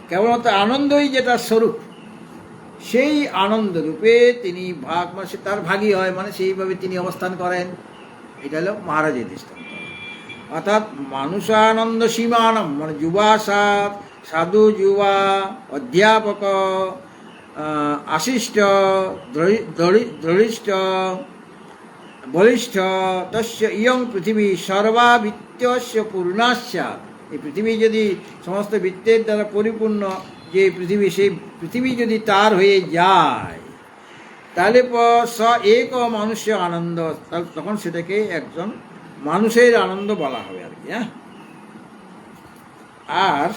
কেবলমাত্র আনন্দই যেটা স্বরূপ, সেই আনন্দ রূপে তিনি ভাগ, মানে সে তার ভাগী হয়, মানে সেইভাবে তিনি অবস্থান করেন। এটা হলো মহারাজের দৃষ্টান্ত। অর্থাৎ মানুষানন্দ সীমানম, মানে যুবা সাধু যুবা অধ্যাপক আশিষ্ট দৃঢ়িষ্ঠ বলিষ্ঠ তস্য ইয়ং পৃথিবী সর্বাবৃত্তস্য পূর্ণাস্যা। এই পৃথিবী যদি সমস্ত বৃত্তের দ্বারা পরিপূর্ণ যে পৃথিবী, সেই পৃথিবী যদি তার হয়ে যায়, তাহলে স এক মানুষ্য আনন্দ, তখন সেটাকে একজন মানুষের আনন্দ বলা হবে আর কি। হ্যাঁ, আর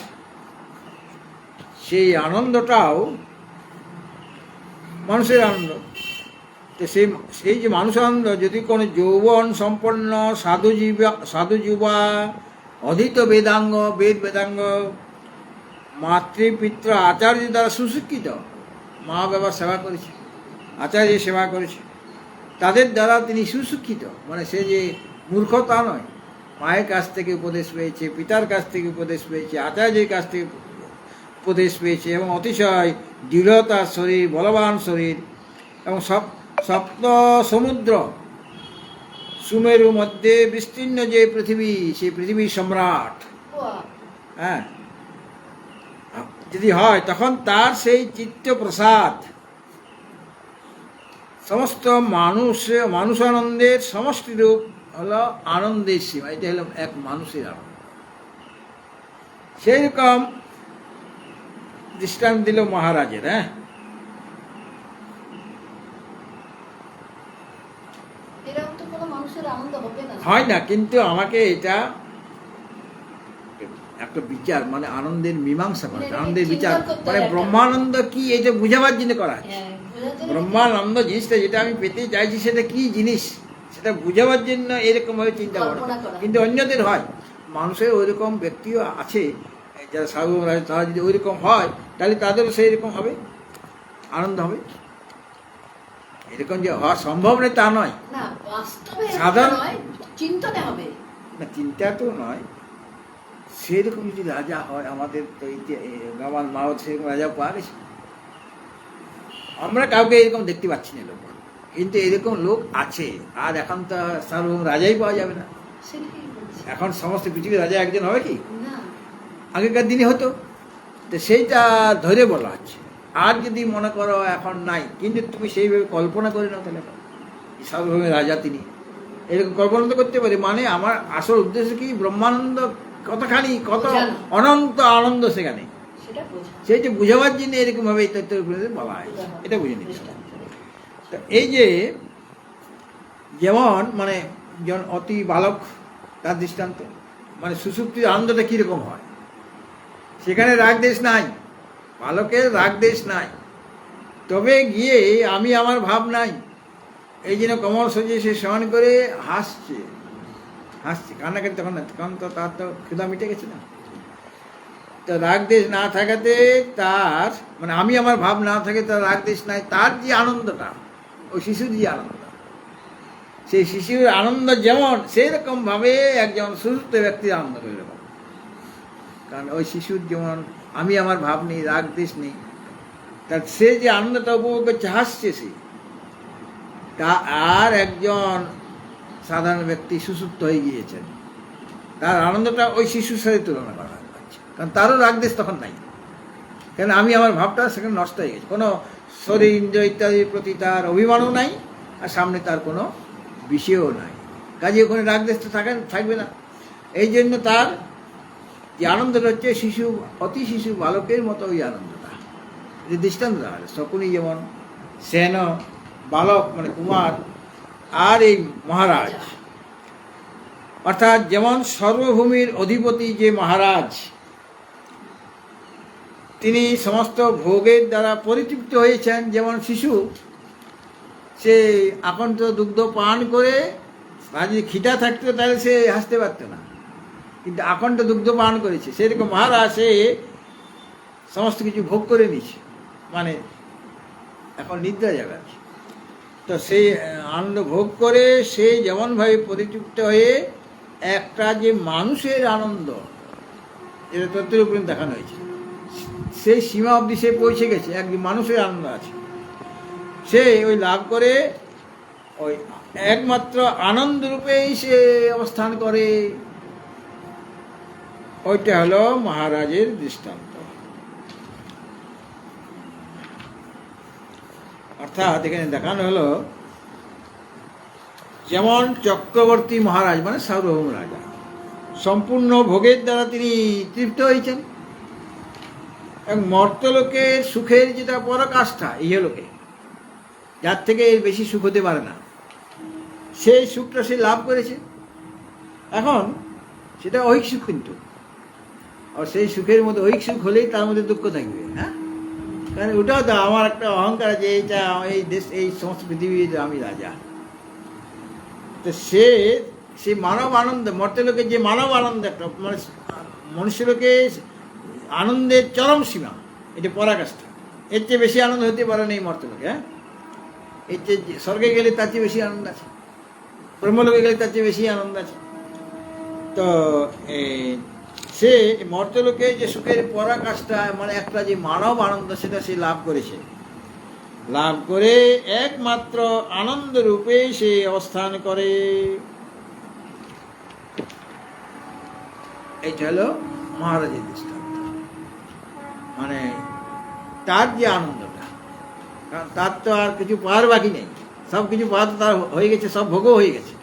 সেই আনন্দটাও মানুষের আনন্দ। তো সেই যে মানুষ আনন্দ, যদি কোনো যৌবন সম্পন্ন সাধু যুবা অধীত বেদাঙ্গ, বেদাঙ্গ মাতৃপিতৃ আচার্য দ্বারা সুশিক্ষিত, মা বাবার সেবা করেছে, আচার্যের সেবা করেছে, তাদের দ্বারা তিনি সুশিক্ষিত। মানে সে যে মূর্খ তা নয়, মায়ের কাছ থেকে উপদেশ পেয়েছে, পিতার কাছ থেকে উপদেশ পেয়েছে, আচার্যের কাছ থেকে উপদেশ পেয়েছে, এবং অতিশয় দৃঢ়তার শরীর, বলবান শরীর, এবং সপ্ত সমুদ্র সুমেরু মধ্যে বিস্তীর্ণ যে পৃথিবী, সেই পৃথিবীর সম্রাট। হ্যাঁ, যদি হয় তখন তার সেই চিত্ত প্রসাদ সমস্ত মানুষানন্দের সমষ্টি রূপ হলো আনন্দের সীমা। এটা হলো এক মানুষের আনন্দ। সেই রকম দৃষ্টান্ত দিল মহারাজের। হ্যাঁ, হয় না, কিন্তু আমাকে এটা একটা বিচার, মানে আনন্দের মীমাংসা করা, আনন্দের বিচার, মানে ব্রহ্মানন্দ কি, এটা বুঝাবার জন্য করা হচ্ছে। ব্রহ্মানন্দ জিনিসটা যেটা আমি পেতে চাইছি, সেটা কি জিনিস, সেটা বুঝাবার জন্য এরকম ভাবে চিন্তা করা। কিন্তু অন্যদের হয়, মানুষের ওইরকম ব্যক্তিও আছে যারা সাধু, তারা যদি ওইরকম হয়, তাহলে তাদেরও সেই রকম হবে, আনন্দ হবে। এরকম যে হওয়া সম্ভব নয় তা নয়, সাধারণ চিন্তাতে হবে না, চিন্তা তো নয়। সেরকম যদি রাজা হয়, আমাদের তো আমার মা সেরকম রাজা পাওয়া গেছে, আমরা কাউকে এরকম দেখতে পাচ্ছি না লোক, কিন্তু এরকম লোক আছে। আর এখন তো সার্বভৌম রাজাই পাওয়া যাবে না, এখন সমস্ত পৃথিবীর রাজা একজন হবে কি? আগেকার দিনে হতো। তো সেইটা ধরে বলা হচ্ছে। আর যদি মনে করো এখন নাই, কিন্তু তুমি সেইভাবে কল্পনা করে নাও, তাহলে সার্বভৌমের রাজা তিনি, এরকম কল্পনা তো করতে পারি। মানে আমার আসল উদ্দেশ্য কি, ব্রহ্মানন্দ কতখানি, কত অনন্ত আনন্দ সেখানে, সেইটা বুঝাবার জন্য এরকম ভাবে এই তথ্য বলা হয়, এটা বুঝে নিচ্ছি। এই যে যেমন মানে যেমন অতি বালক, তার দৃষ্টান্ত, মানে সুষুপ্তির আনন্দটা কিরকম হয়, সেখানে রাগ দেশ নাই, বালকের রাগ দেশ নাই, তবে গিয়ে আমি আমার ভাব নাই, এই জন্য কমল সজিয়ে সে স্মরণ করে হাসছে, কান্নাকাটি তখন না, তখন তো তার তো ক্ষুধা মিটে গেছে না। তো রাগ দেশ না থাকাতে তার, মানে আমি আমার ভাব না থাকে, তার রাগ দেশ নাই, তার যে আনন্দটা, ওই শিশুর যে আনন্দটা, সেই শিশুর আনন্দ যেমন, সেই রকম ভাবে একজন সুস্থ ব্যক্তির আনন্দ হয়ে গেল। কারণ ওই শিশুর যেমন আমি আমার ভাব নেই, রাগ দেশ নেই, তার সে যে আনন্দটা উপভোগ করছে, হাসছে সে, তা আর একজন সাধারণ ব্যক্তি সুসুপ্ত হয়ে গিয়েছেন, তার আনন্দটা ওই শিশুর সাথে তুলনা করা হচ্ছে। কারণ তারও রাগ দেশ তখন নাই, কারণ আমি আমার ভাবটা সেখানে নষ্ট হয়ে গেছে, কোনো শরীর ইন্দ্রিয় ইত্যাদির প্রতি তার অভিমানও নাই, আর সামনে তার কোনো বিষয়ও নাই, কাজে ওখানে রাগ দেশ তো থাকবে না। এই জন্য তার যে আনন্দটা হচ্ছে শিশু, অতি শিশু বালকের মতো ওই আনন্দটা, যে দৃষ্টান্ত দেওয়া হলো। শকুনি যেমন, সেন বালক মানে কুমার, আর এই মহারাজ, অর্থাৎ যেমন সর্বভূমির অধিপতি যে মহারাজ, তিনি সমস্ত ভোগের দ্বারা পরিতৃপ্ত হয়েছেন। যেমন শিশু সে আকণ্ঠ দুগ্ধ পান করে, আর যদি খিদা থাকতো তাহলে সে হাসতে পারতো না, কিন্তু আকণ্ঠ দুগ্ধ পান করেছে। সেরকম মহারাজ সে সমস্ত কিছু ভোগ করে নিয়েছে, মানে এখন নিদ্রা যাবে আর কি। তো সেই আনন্দ ভোগ করে সে যেমনভাবে পরিতৃপ্ত হয়ে একটা যে মানুষের আনন্দ, যেটা তত্ত্বের উপরে দেখানো হয়েছে, সেই সীমা অবধি সে পৌঁছে গেছে। একজন মানুষের আনন্দ আছে, সে ওই লাভ করে ওই একমাত্র আনন্দ রূপেই সে অবস্থান করে। ওইটা হলো মহারাজের দৃষ্টান্ত। অর্থাৎ এখানে দেখানো হলো যেমন চক্রবর্তী মহারাজ মানে সার্বভৌম রাজা, সম্পূর্ণ ভোগের দ্বারা তিনি তৃপ্ত হয়েছেন, এবং মর্তলোকের সুখের যেটা পরাকাষ্ঠা ইহলোকে, যার থেকে এর বেশি সুখ হতে পারে না, সেই সুখটা সে লাভ করেছে। এখন সেটা ঐহিক সুখ, কিন্তু আর সেই সুখের মধ্যে ঐহিক সুখ হলেই তার মধ্যে দুঃখ থাকবে। হ্যাঁ, কারণ ওটাও তো আমার একটা অহংকার আছে, এইটা এই দেশ, এই সমস্ত পৃথিবীর আমি রাজা। তো সে মানব আনন্দ, মর্তলোকের যে মানব আনন্দ, একটা মানে মনুষ্যলোকে আনন্দের চরম সীমা, এটা পরাকাষ্ঠা। এর চেয়ে বেশি আনন্দ হতে পারে না এই মর্তলোকে। হ্যাঁ, এর চেয়ে স্বর্গে গেলে তার চেয়ে বেশি আনন্দ আছে, ব্রহ্মলোকে গেলে তার চেয়ে বেশি আনন্দ আছে। তো সে মর্তলোকে যে সুখের পরাকাষ্ঠা মানে একটা যে মানব আনন্দ, সেটা সে লাভ করেছে। লাভ করে একমাত্র আনন্দ রূপে সে অবস্থান করে। এইটা হলো মহারাজের দৃষ্টান্ত। মানে তার যে আনন্দটা, কারণ তার তো আর কিছু পাওয়ার বাকি নেই, সব কিছু পাওয়া তো তার হয়ে গেছে, সব ভোগও হয়ে গেছে।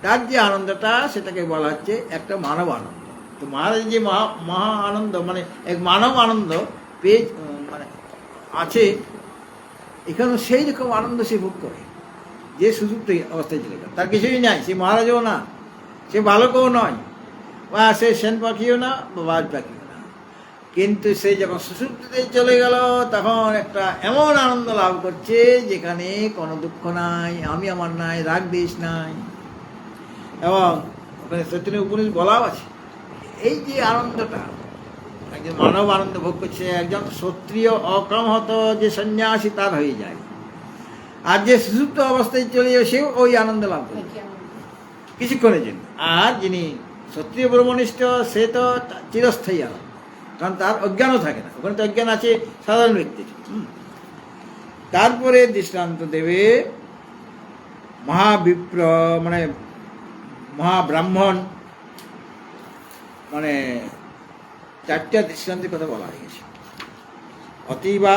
তার যে আনন্দটা, সেটাকে বলা হচ্ছে একটা মানব আনন্দ। তো মহারাজ যে মহা আনন্দ মানে এক মানব আনন্দ পেয়ে মানে আছে, এখানে সেই রকম আনন্দ সে ভোগ করে যে সুযুক্ত অবস্থায় ছিল। তার কিছুই নাই, সে মহারাজও না, সে বালকও নয়, বা সে সেন পাখিও না, বা বাজ পাখিও না, কিন্তু সে যখন সুষুপ্তিতে চলে গেল, তখন একটা এমন আনন্দ লাভ করছে যেখানে কোনো দুঃখ নাই, আমি আমার নাই, রাগ দেশ নাই। এবং ওখানে চৈতন্য উপনিষদ বলাও আছে, এই যে আনন্দটা একজন মানব আনন্দ ভোগ করছে, একজন ক্ষত্রিয় অকামহত যে সন্ন্যাসী তার হয়ে যায়, আর যে সুষুপ্ত অবস্থায় চলে যাবে সেও ওই আনন্দ লাভ করে কিছুক্ষণের জন্য। আর যিনি ক্ষত্রিয় ব্রহ্মনিষ্ঠ, সে তো চিরস্থায়ী আনন্দ, কারণ তার অজ্ঞানও থাকে না, ওখানে তো অজ্ঞান আছে সাধারণ ব্যক্তির। তারপরে দৃষ্টান্ত দেবে মহাবিপ্র মানে মহাব্রাহ্মণ, মানে চারটা দৃষ্টান্তের কথা বলা হয়ে গেছে। অতিবা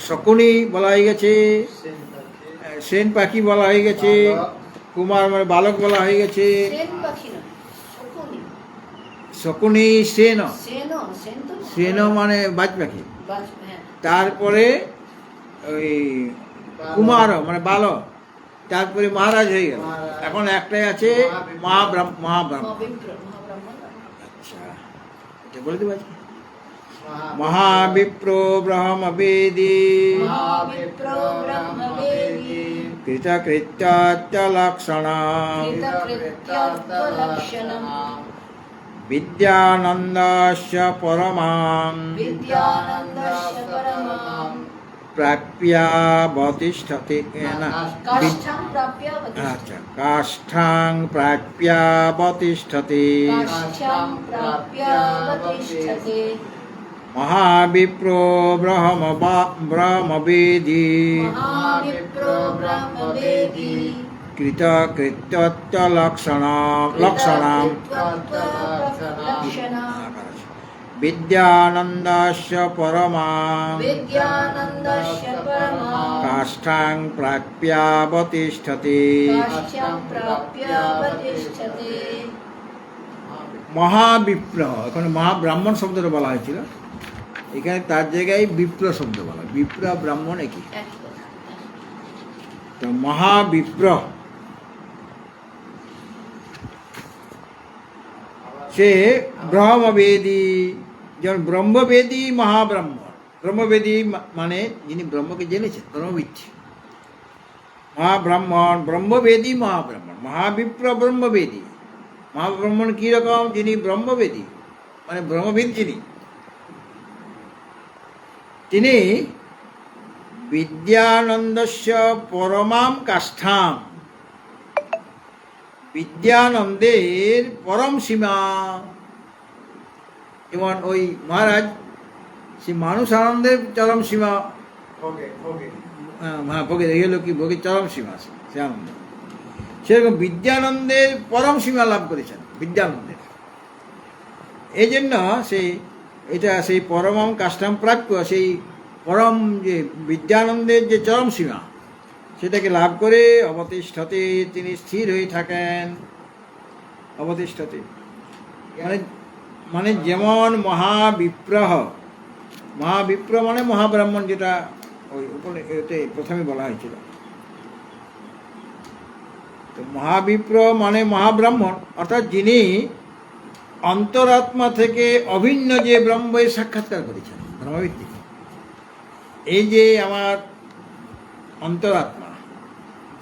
শকুনি বলা হয়ে গেছে, সেন পাখি বলা হয়ে গেছে, কুমার মানে বালক বলা হয়ে গেছে, শকুনি সেন, সেন মানে বাজ পাখি, তারপরে ওই কুমার মানে বালক, তারপরে মহারাজ হয়ে গেল। এখন একটাই আছে মহাব্রাহ্মণ। আচ্ছা, এটা বলতে পারছি। মহাবিপ্র ব্রহ্মবেদী কৃতকৃত্যাত্য লক্ষণম বিদ্যানন্দস্য পরমাং প্রাপ্যাবতিষ্ঠতি। আচ্ছা, কাষ্ঠাং প্রাপ্যাবতিষ্ঠতি। মহাবিপ্র ব্রহ্মবেদী কৃতকৃত্যত্য লক্ষণাম বিদ্যানন্দস্য পরমাং কাষ্ঠাং প্রাপ্যাবতিষ্ঠতি। মহাবিপ্র, এখন মহাব্রাহ্মণ শব্দটা বলা হয়েছিল, এখানে তার জায়গায় বিপ্র শব্দ বলা হয়। বিপ্র আর ব্রাহ্মণ একই। একই কথা। তো মহাবিপ্র সে ব্রহ্মবেদী, যেমন ব্রহ্মবেদী মহাব্রাহ্মণ। ব্রহ্মবেদী মানে যিনি ব্রহ্মকে জেনেছেন, ব্রহ্মবিদ। মহাব্রাহ্মণ, ব্রহ্মবেদী মহাব্রাহ্মণ, মহাবিপ্র ব্রহ্মবেদী। মহাব্রাহ্মণ কীরকম? যিনি ব্রহ্মবেদী মানে ব্রহ্মবিদ, তিনি বিদ্যানন্দস্য পরমাম কাষ্ঠাম, বিদ্যানন্দের পরম সীমা। যেমন ওই মহারাজ সে মানুষ আনন্দের চরম সীমা, হ্যাঁ ভোগের, এই হলো কি ভোগের চরম সীমা, সে আনন্দ। সেরকম বিদ্যানন্দের পরম সীমা লাভ করেছেন, বিদ্যানন্দের। এই জন্য সেই পরমাম কাষ্ঠাম প্রাপ্য, সেই পরম যে বিদ্যানন্দের যে চরম সীমা, সেটাকে লাভ করে অবতিষ্ঠতে, তিনি স্থির হয়ে থাকেন। অবতিষ্ঠতে মানে যেমন মহাবিপ্রহ, মহাবিপ্র মানে মহাব্রাহ্মণ, যেটা ওই উপরে প্রথমে বলা হয়েছিল। তো মহাবিপ্র মানে মহাব্রাহ্মণ, অর্থাৎ যিনি অন্তরাত্মা থেকে অভিন্ন যে ব্রহ্মের সাক্ষাৎকার করেছেন, ব্রহ্মভিত্তিক। এই যে আমার অন্তরাত্মা,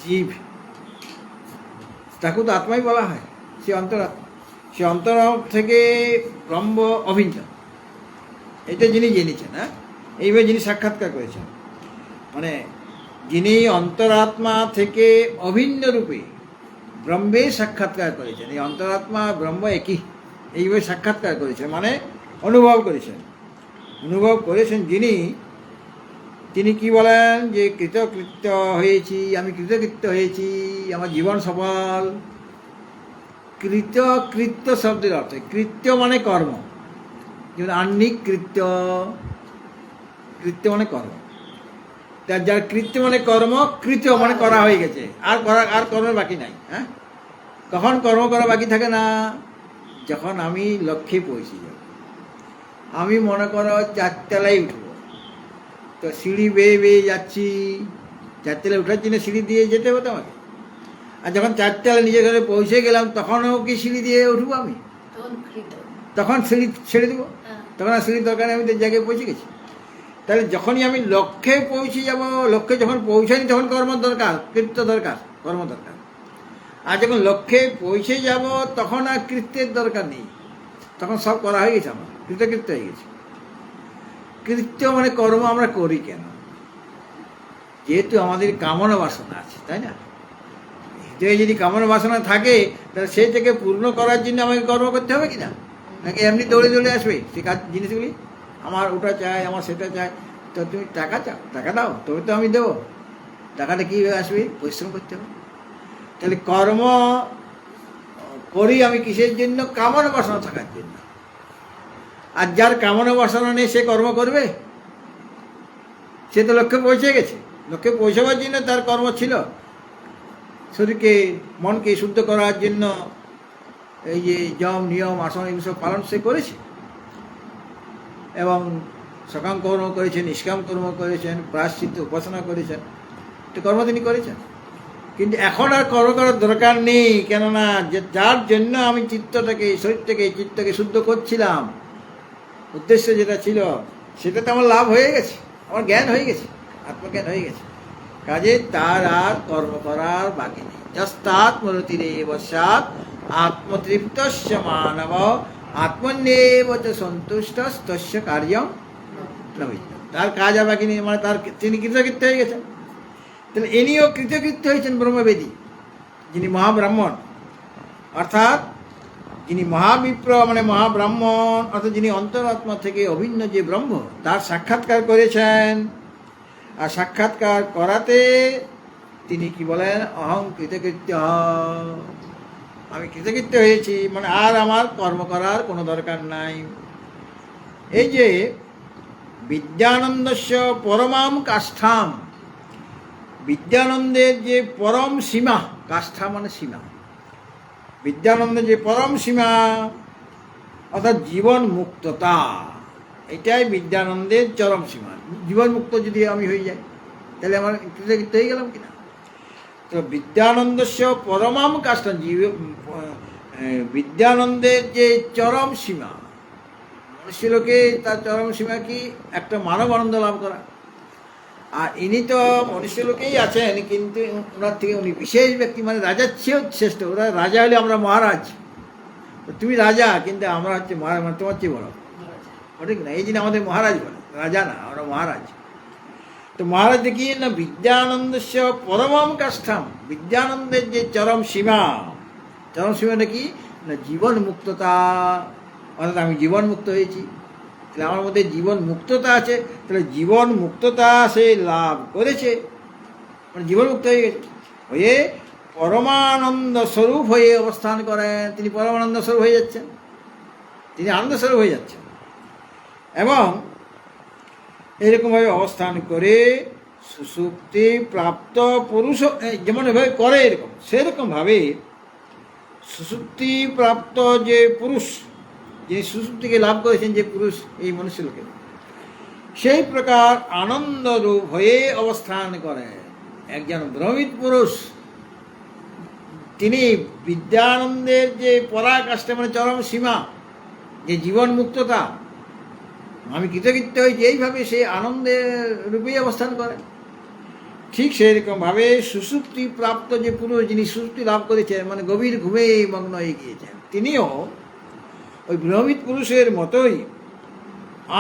জীব, তাকে তো আত্মাই বলা হয়, সে অন্তরাত্মা। সে অন্তর থেকে ব্রহ্ম অভিন্ন, এটা যিনি জেনেছেন, হ্যাঁ, এইভাবে যিনি সাক্ষাৎকার করেছেন, মানে যিনি অন্তরাত্মা থেকে অভিন্ন রূপে ব্রহ্মে সাক্ষাৎকার করেছেন। এই অন্তরাত্মা ব্রহ্ম একই, এইভাবে সাক্ষাৎকার করেছেন মানে অনুভব করেছেন তিনি কি বলেন? যে কৃতকৃত্য হয়েছি, আমি কৃতকৃত্য হয়েছি, আমার জীবন সফল। কৃতকৃত্য শব্দের অর্থ, কৃত্য মানে কর্ম, যেমন আহ্নিক কৃত্য, কৃত্য মানে কর্ম। যার কৃত্য মানে কর্ম, কৃত্য মানে করা হয়ে গেছে, আর কর্মের বাকি নাই। হ্যাঁ, কখন কর্ম করা বাকি থাকে না? যখন আমি লক্ষ্যে পৌঁছে যাব। আমি মনে করো 4 তলায় উঠব, তো সিঁড়ি বেয়ে বেয়ে যাচ্ছি, 4 তলায় উঠার জন্য সিঁড়ি দিয়ে যেতে হতো আমাকে। আর যখন 4 তলায় নিজের ঘরে পৌঁছে গেলাম, তখনও কি সিঁড়ি দিয়ে উঠবো আমি? তখন সিঁড়ি ছেড়ে দেবো, তখন আর সিঁড়ির দরকার নেই, আমি তো জায়গায় পৌঁছে গেছি। তাহলে যখনই আমি লক্ষ্যে পৌঁছে যাব, লক্ষ্যে যখন পৌঁছানি তখন কর্ম দরকার, কর্ম দরকার। আর যখন লক্ষ্যে পৌঁছে যাব তখন আর কৃত্যের দরকার নেই, তখন সব করা হয়ে গেছে, আমার কৃতকৃত্য হয়ে গেছে। কৃত্য মানে কর্ম আমরা করি কেন? যেহেতু আমাদের কামনা বাসনা আছে, তাই না? হৃদয়ে যদি কামনা বাসনা থাকে, তাহলে সেইটাকে পূর্ণ করার জন্য আমাকে কর্ম করতে হবে কিনা? নাকি এমনি দৌড়ে আসবে সে কাজ, জিনিসগুলি? আমার ওটা চাই, আমার সেটা চাই, তো তুমি টাকা চাও, টাকা দাও, তবে তো আমি দেবো। টাকাটা কীভাবে আসবে? পরিশ্রম করতে হবে। তাহলে কর্ম করি আমি কিসের জন্য? কামনা বাসনা থাকার জন্য। আর যার কামনা বাসনা নেই, সে কর্ম করবে? সে তো লক্ষ্যে পৌঁছে গেছে। লক্ষ্যে পৌঁছাবার জন্য তার কর্ম ছিল শরীরকে, মনকে শুদ্ধ করার জন্য এই যে যম, নিয়ম, আসন এগুলো সব পালন সে করেছে, এবং সকাম কর্ম করেছেন, নিষ্কাম কর্ম করেছেন, প্রায়শ্চিত্ত উপাসনা করেছেন, তো কর্ম তিনি করেছেন। কিন্তু এখন আর কর্ম করার দরকার নেই, কেননা যার জন্য আমি চিত্তকে শুদ্ধ করছিলাম, উদ্দেশ্য যেটা ছিল, সেটা তো আমার লাভ হয়ে গেছে, আমার জ্ঞান হয়ে গেছে, আত্মজ্ঞান হয়ে গেছে। কাজে তার আর কর্ম করার বাকি নেই। যস্তাত্মরতিরেব স্যাৎ আত্মতৃপ্তস্য মানব আত্মন্যেব চ সন্তুষ্টস্তস্য কার্যং ন বিদ্যতে। তার কাজ আর বাকি নেই, মানে তিনি কৃতকৃত্য হয়ে গেছেন। তাহলে ইনিও কৃতকৃত্য হয়েছেন ব্রহ্মবেদী, যিনি মহাব্রাহ্মণ, অর্থাৎ যিনি মহাবিপ্র মানে মহাব্রাহ্মণ, অর্থাৎ যিনি অন্তরাত্মা থেকে অভিন্ন যে ব্রহ্ম, তার সাক্ষাৎকার করেছেন। আর সাক্ষাৎকার করাতে তিনি কি বলেন? অহং কৃতকৃত্য, আমি কৃতকৃত্য হয়েছি, মানে আর আমার কর্ম করার কোনো দরকার নাই। এই যে বিদ্যানন্দস্য পরমাম কাষ্ঠাম, বিদ্যানন্দের যে পরম সীমা, কাষ্ঠা মানে সীমা, বিদ্যানন্দের যে পরম সীমা, অর্থাৎ জীবন মুক্ততা, এটাই বিদ্যানন্দের চরম সীমা। জীবনমুক্ত যদি আমি হয়ে যাই তাহলে আমার কৃতকৃত্য হয়ে গেলাম কিনা। তো বিদ্যানন্দস্য পরমাম কাষ্ঠম, বিদ্যানন্দের যে চরম সীমা, মনুষ্যলোকে তার চরম সীমা কি? একটা মানব আনন্দ লাভ করা। আর ইনি তো মনুষ্যলোকেই আছেন, কিন্তু ওনার থেকে উনি বিশেষ ব্যক্তি, মানে রাজার চেয়েও শ্রেষ্ঠ। ওরা রাজা হলে আমরা মহারাজ, তুমি রাজা, কিন্তু আমরা হচ্ছে মহারাজ, মানে তোমার চেয়ে বড়, ঠিক না? এই জন্য আমাদের মহারাজ বলে, রাজা না, আমরা মহারাজ। তো মহারাজ কি না, বিদ্যানন্দস্য পরমম কাষ্ঠম, বিদ্যানন্দের যে চরম সীমা, চরম সীমাটা কি না? জীবন মুক্ততা। অর্থাৎ আমি জীবন মুক্ত হয়েছি, তাহলে আমার মধ্যে জীবন মুক্ততা আছে। তাহলে জীবন মুক্ততা সে লাভ করেছে, মানে জীবন মুক্ত হয়ে গেছে, হয়ে পরমানন্দ স্বরূপ হয়ে অবস্থান করেন। তিনি পরমানন্দ স্বরূপ হয়ে যাচ্ছেন, তিনি আনন্দ স্বরূপ হয়ে যাচ্ছেন। এবং এরকমভাবে অবস্থান করে সুষুপ্তি প্রাপ্ত পুরুষ যেমন এভাবে করে, এরকম সেরকমভাবে সুষুপ্তি প্রাপ্ত যে পুরুষ, যিনি সুষুপ্তিকে লাভ করেছেন যে পুরুষ, এই মনুষ্যলোকে, সেই প্রকার আনন্দরূপ হয়ে অবস্থান করেন একজন ব্রহ্মিত পুরুষ। তিনি বিদ্যানন্দের যে পরাকাষ্ঠা, মানে চরম সীমা, যে জীবন মুক্ততা, আমি কৃতকৃত্য হয়েছি, এইভাবে সে আনন্দের রূপেই অবস্থান করেন। ঠিক সেরকমভাবে সুষুপ্তি প্রাপ্ত যে পুরুষ, যিনি সুষুপ্তি লাভ করেছেন, মানে গভীর ঘুমে মগ্ন হয়ে গিয়েছেন, তিনিও ওই ব্রহ্মিত পুরুষের মতোই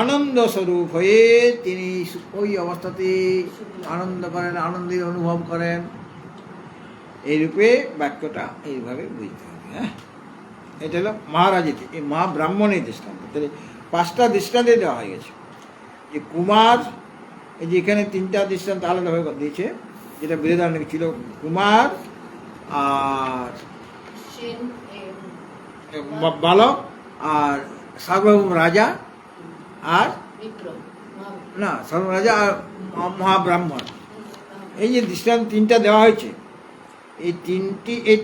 আনন্দ স্বরূপ হয়ে তিনি ওই অবস্থাতে আনন্দ করেন, আনন্দের অনুভব করেন। এই রূপে বাক্যটা এইভাবে বুঝতে হবে। হ্যাঁ, এটা হলো মহারাজের, এই মহাব্রাহ্মণের দৃষ্টান্ত। তাহলে 5টা দৃষ্টান্তে দেওয়া হয়ে গেছে। যে কুমার, এই যে এখানে 3টা দৃষ্টান্ত আলাদাভাবে দিয়েছে, যেটা বৃহদারণ্যকে ছিল, কুমার আর বালক আর সার্বভৌম রাজা আর না সার্বভৌম রাজা আর মহাব্রাহ্মণ। এই যে দৃষ্টান্ত 3টা দেওয়া হয়েছে, এই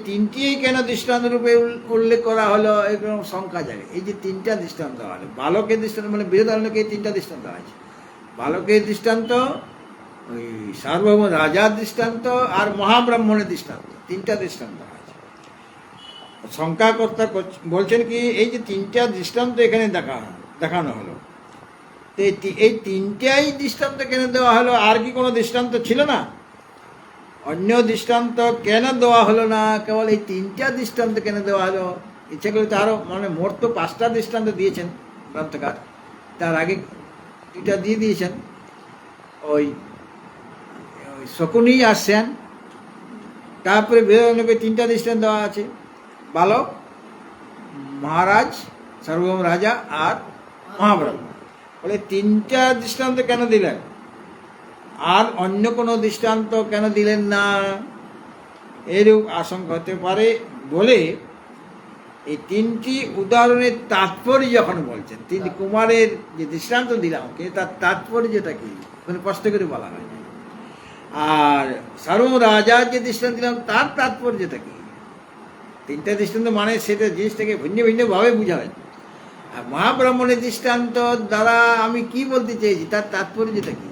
তিনটি কেন দৃষ্টান্ত রূপে উল্লেখ করা হলো, এরকম শঙ্কা জাগে। এই যে 3টা দৃষ্টান্ত দেওয়া হলো, বালকের দৃষ্টান্ত, মানে বৃহদারণ্যকে এই 3টা দৃষ্টান্ত দেওয়া হয়েছে। বালকের দৃষ্টান্ত, ওই সার্বভৌম রাজার দৃষ্টান্ত আর মহাব্রাহ্মণের দৃষ্টান্ত, 3টা দৃষ্টান্ত আছে। শঙ্কাকর্তা বলছেন কি, এই যে 3টা দৃষ্টান্ত এখানে দেখানো হলো, তো এই 3টাই দৃষ্টান্ত কেন দেওয়া হলো? আর কি কোনো দৃষ্টান্ত ছিল না? অন্য দৃষ্টান্ত কেন দেওয়া হলো না? কেবল এই 3টা দৃষ্টান্ত কেন দেওয়া হলো? ইচ্ছা করে তো আরও, মানে মোট তো 5টা দৃষ্টান্ত দিয়েছেন গ্রন্থকার, তার আগে 2টা দিয়ে দিয়েছেন। ওই শকুনি আর সেন, তারপরে বৃহদারণ্যকে 3টা দৃষ্টান্ত দেওয়া আছে, বালক, মহারাজ, সার্বভৌম রাজা আর মহাব্রাহ্মণ। বলে 3টা দৃষ্টান্ত কেন দিলেন, আর অন্য কোনো দৃষ্টান্ত কেন দিলেন না? এরূপ আশঙ্কা হতে পারে বলে এই 3টি উদাহরণের তাৎপর্য যখন বলছেন, 3 কুমারের যে দৃষ্টান্ত দিলাম, তার তাৎপর্যটা কি মানে স্পষ্ট করে বলা হয়। আর সার্বভৌম রাজার যে দৃষ্টান্ত দিলাম, তার তাৎপর্যটা কি? 3টা দৃষ্টান্ত মানে সেটা জিনিসটাকে ভিন্ন ভিন্নভাবে বোঝা হয়। আর মহাব্রাহ্মণের দৃষ্টান্ত দ্বারা আমি কি বলতে চেয়েছি, তার তাৎপর্যটা কি,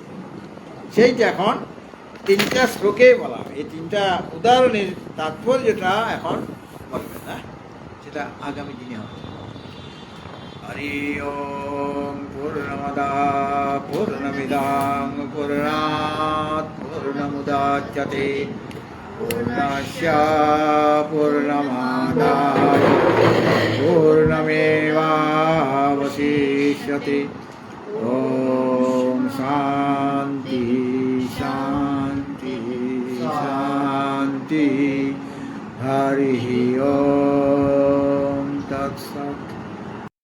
সেইটা এখন 3টা শ্লোকে বলা হয়। এই 3টা উদাহরণের তাৎপর্যটা এখন বলবেন না, সেটা আগামী দিনে হবে। হরি ওম পূর্ণমদা পূর্ণমিদাং পূর্ণাৎ পূর্ণমুদাচ্যতে পূর্ণস্য পূর্ণমাদায় পূর্ণমেবাবশিষ্যতে। ওম শান্তি শান্তি শান্তি। হরি ওম তৎসৎ।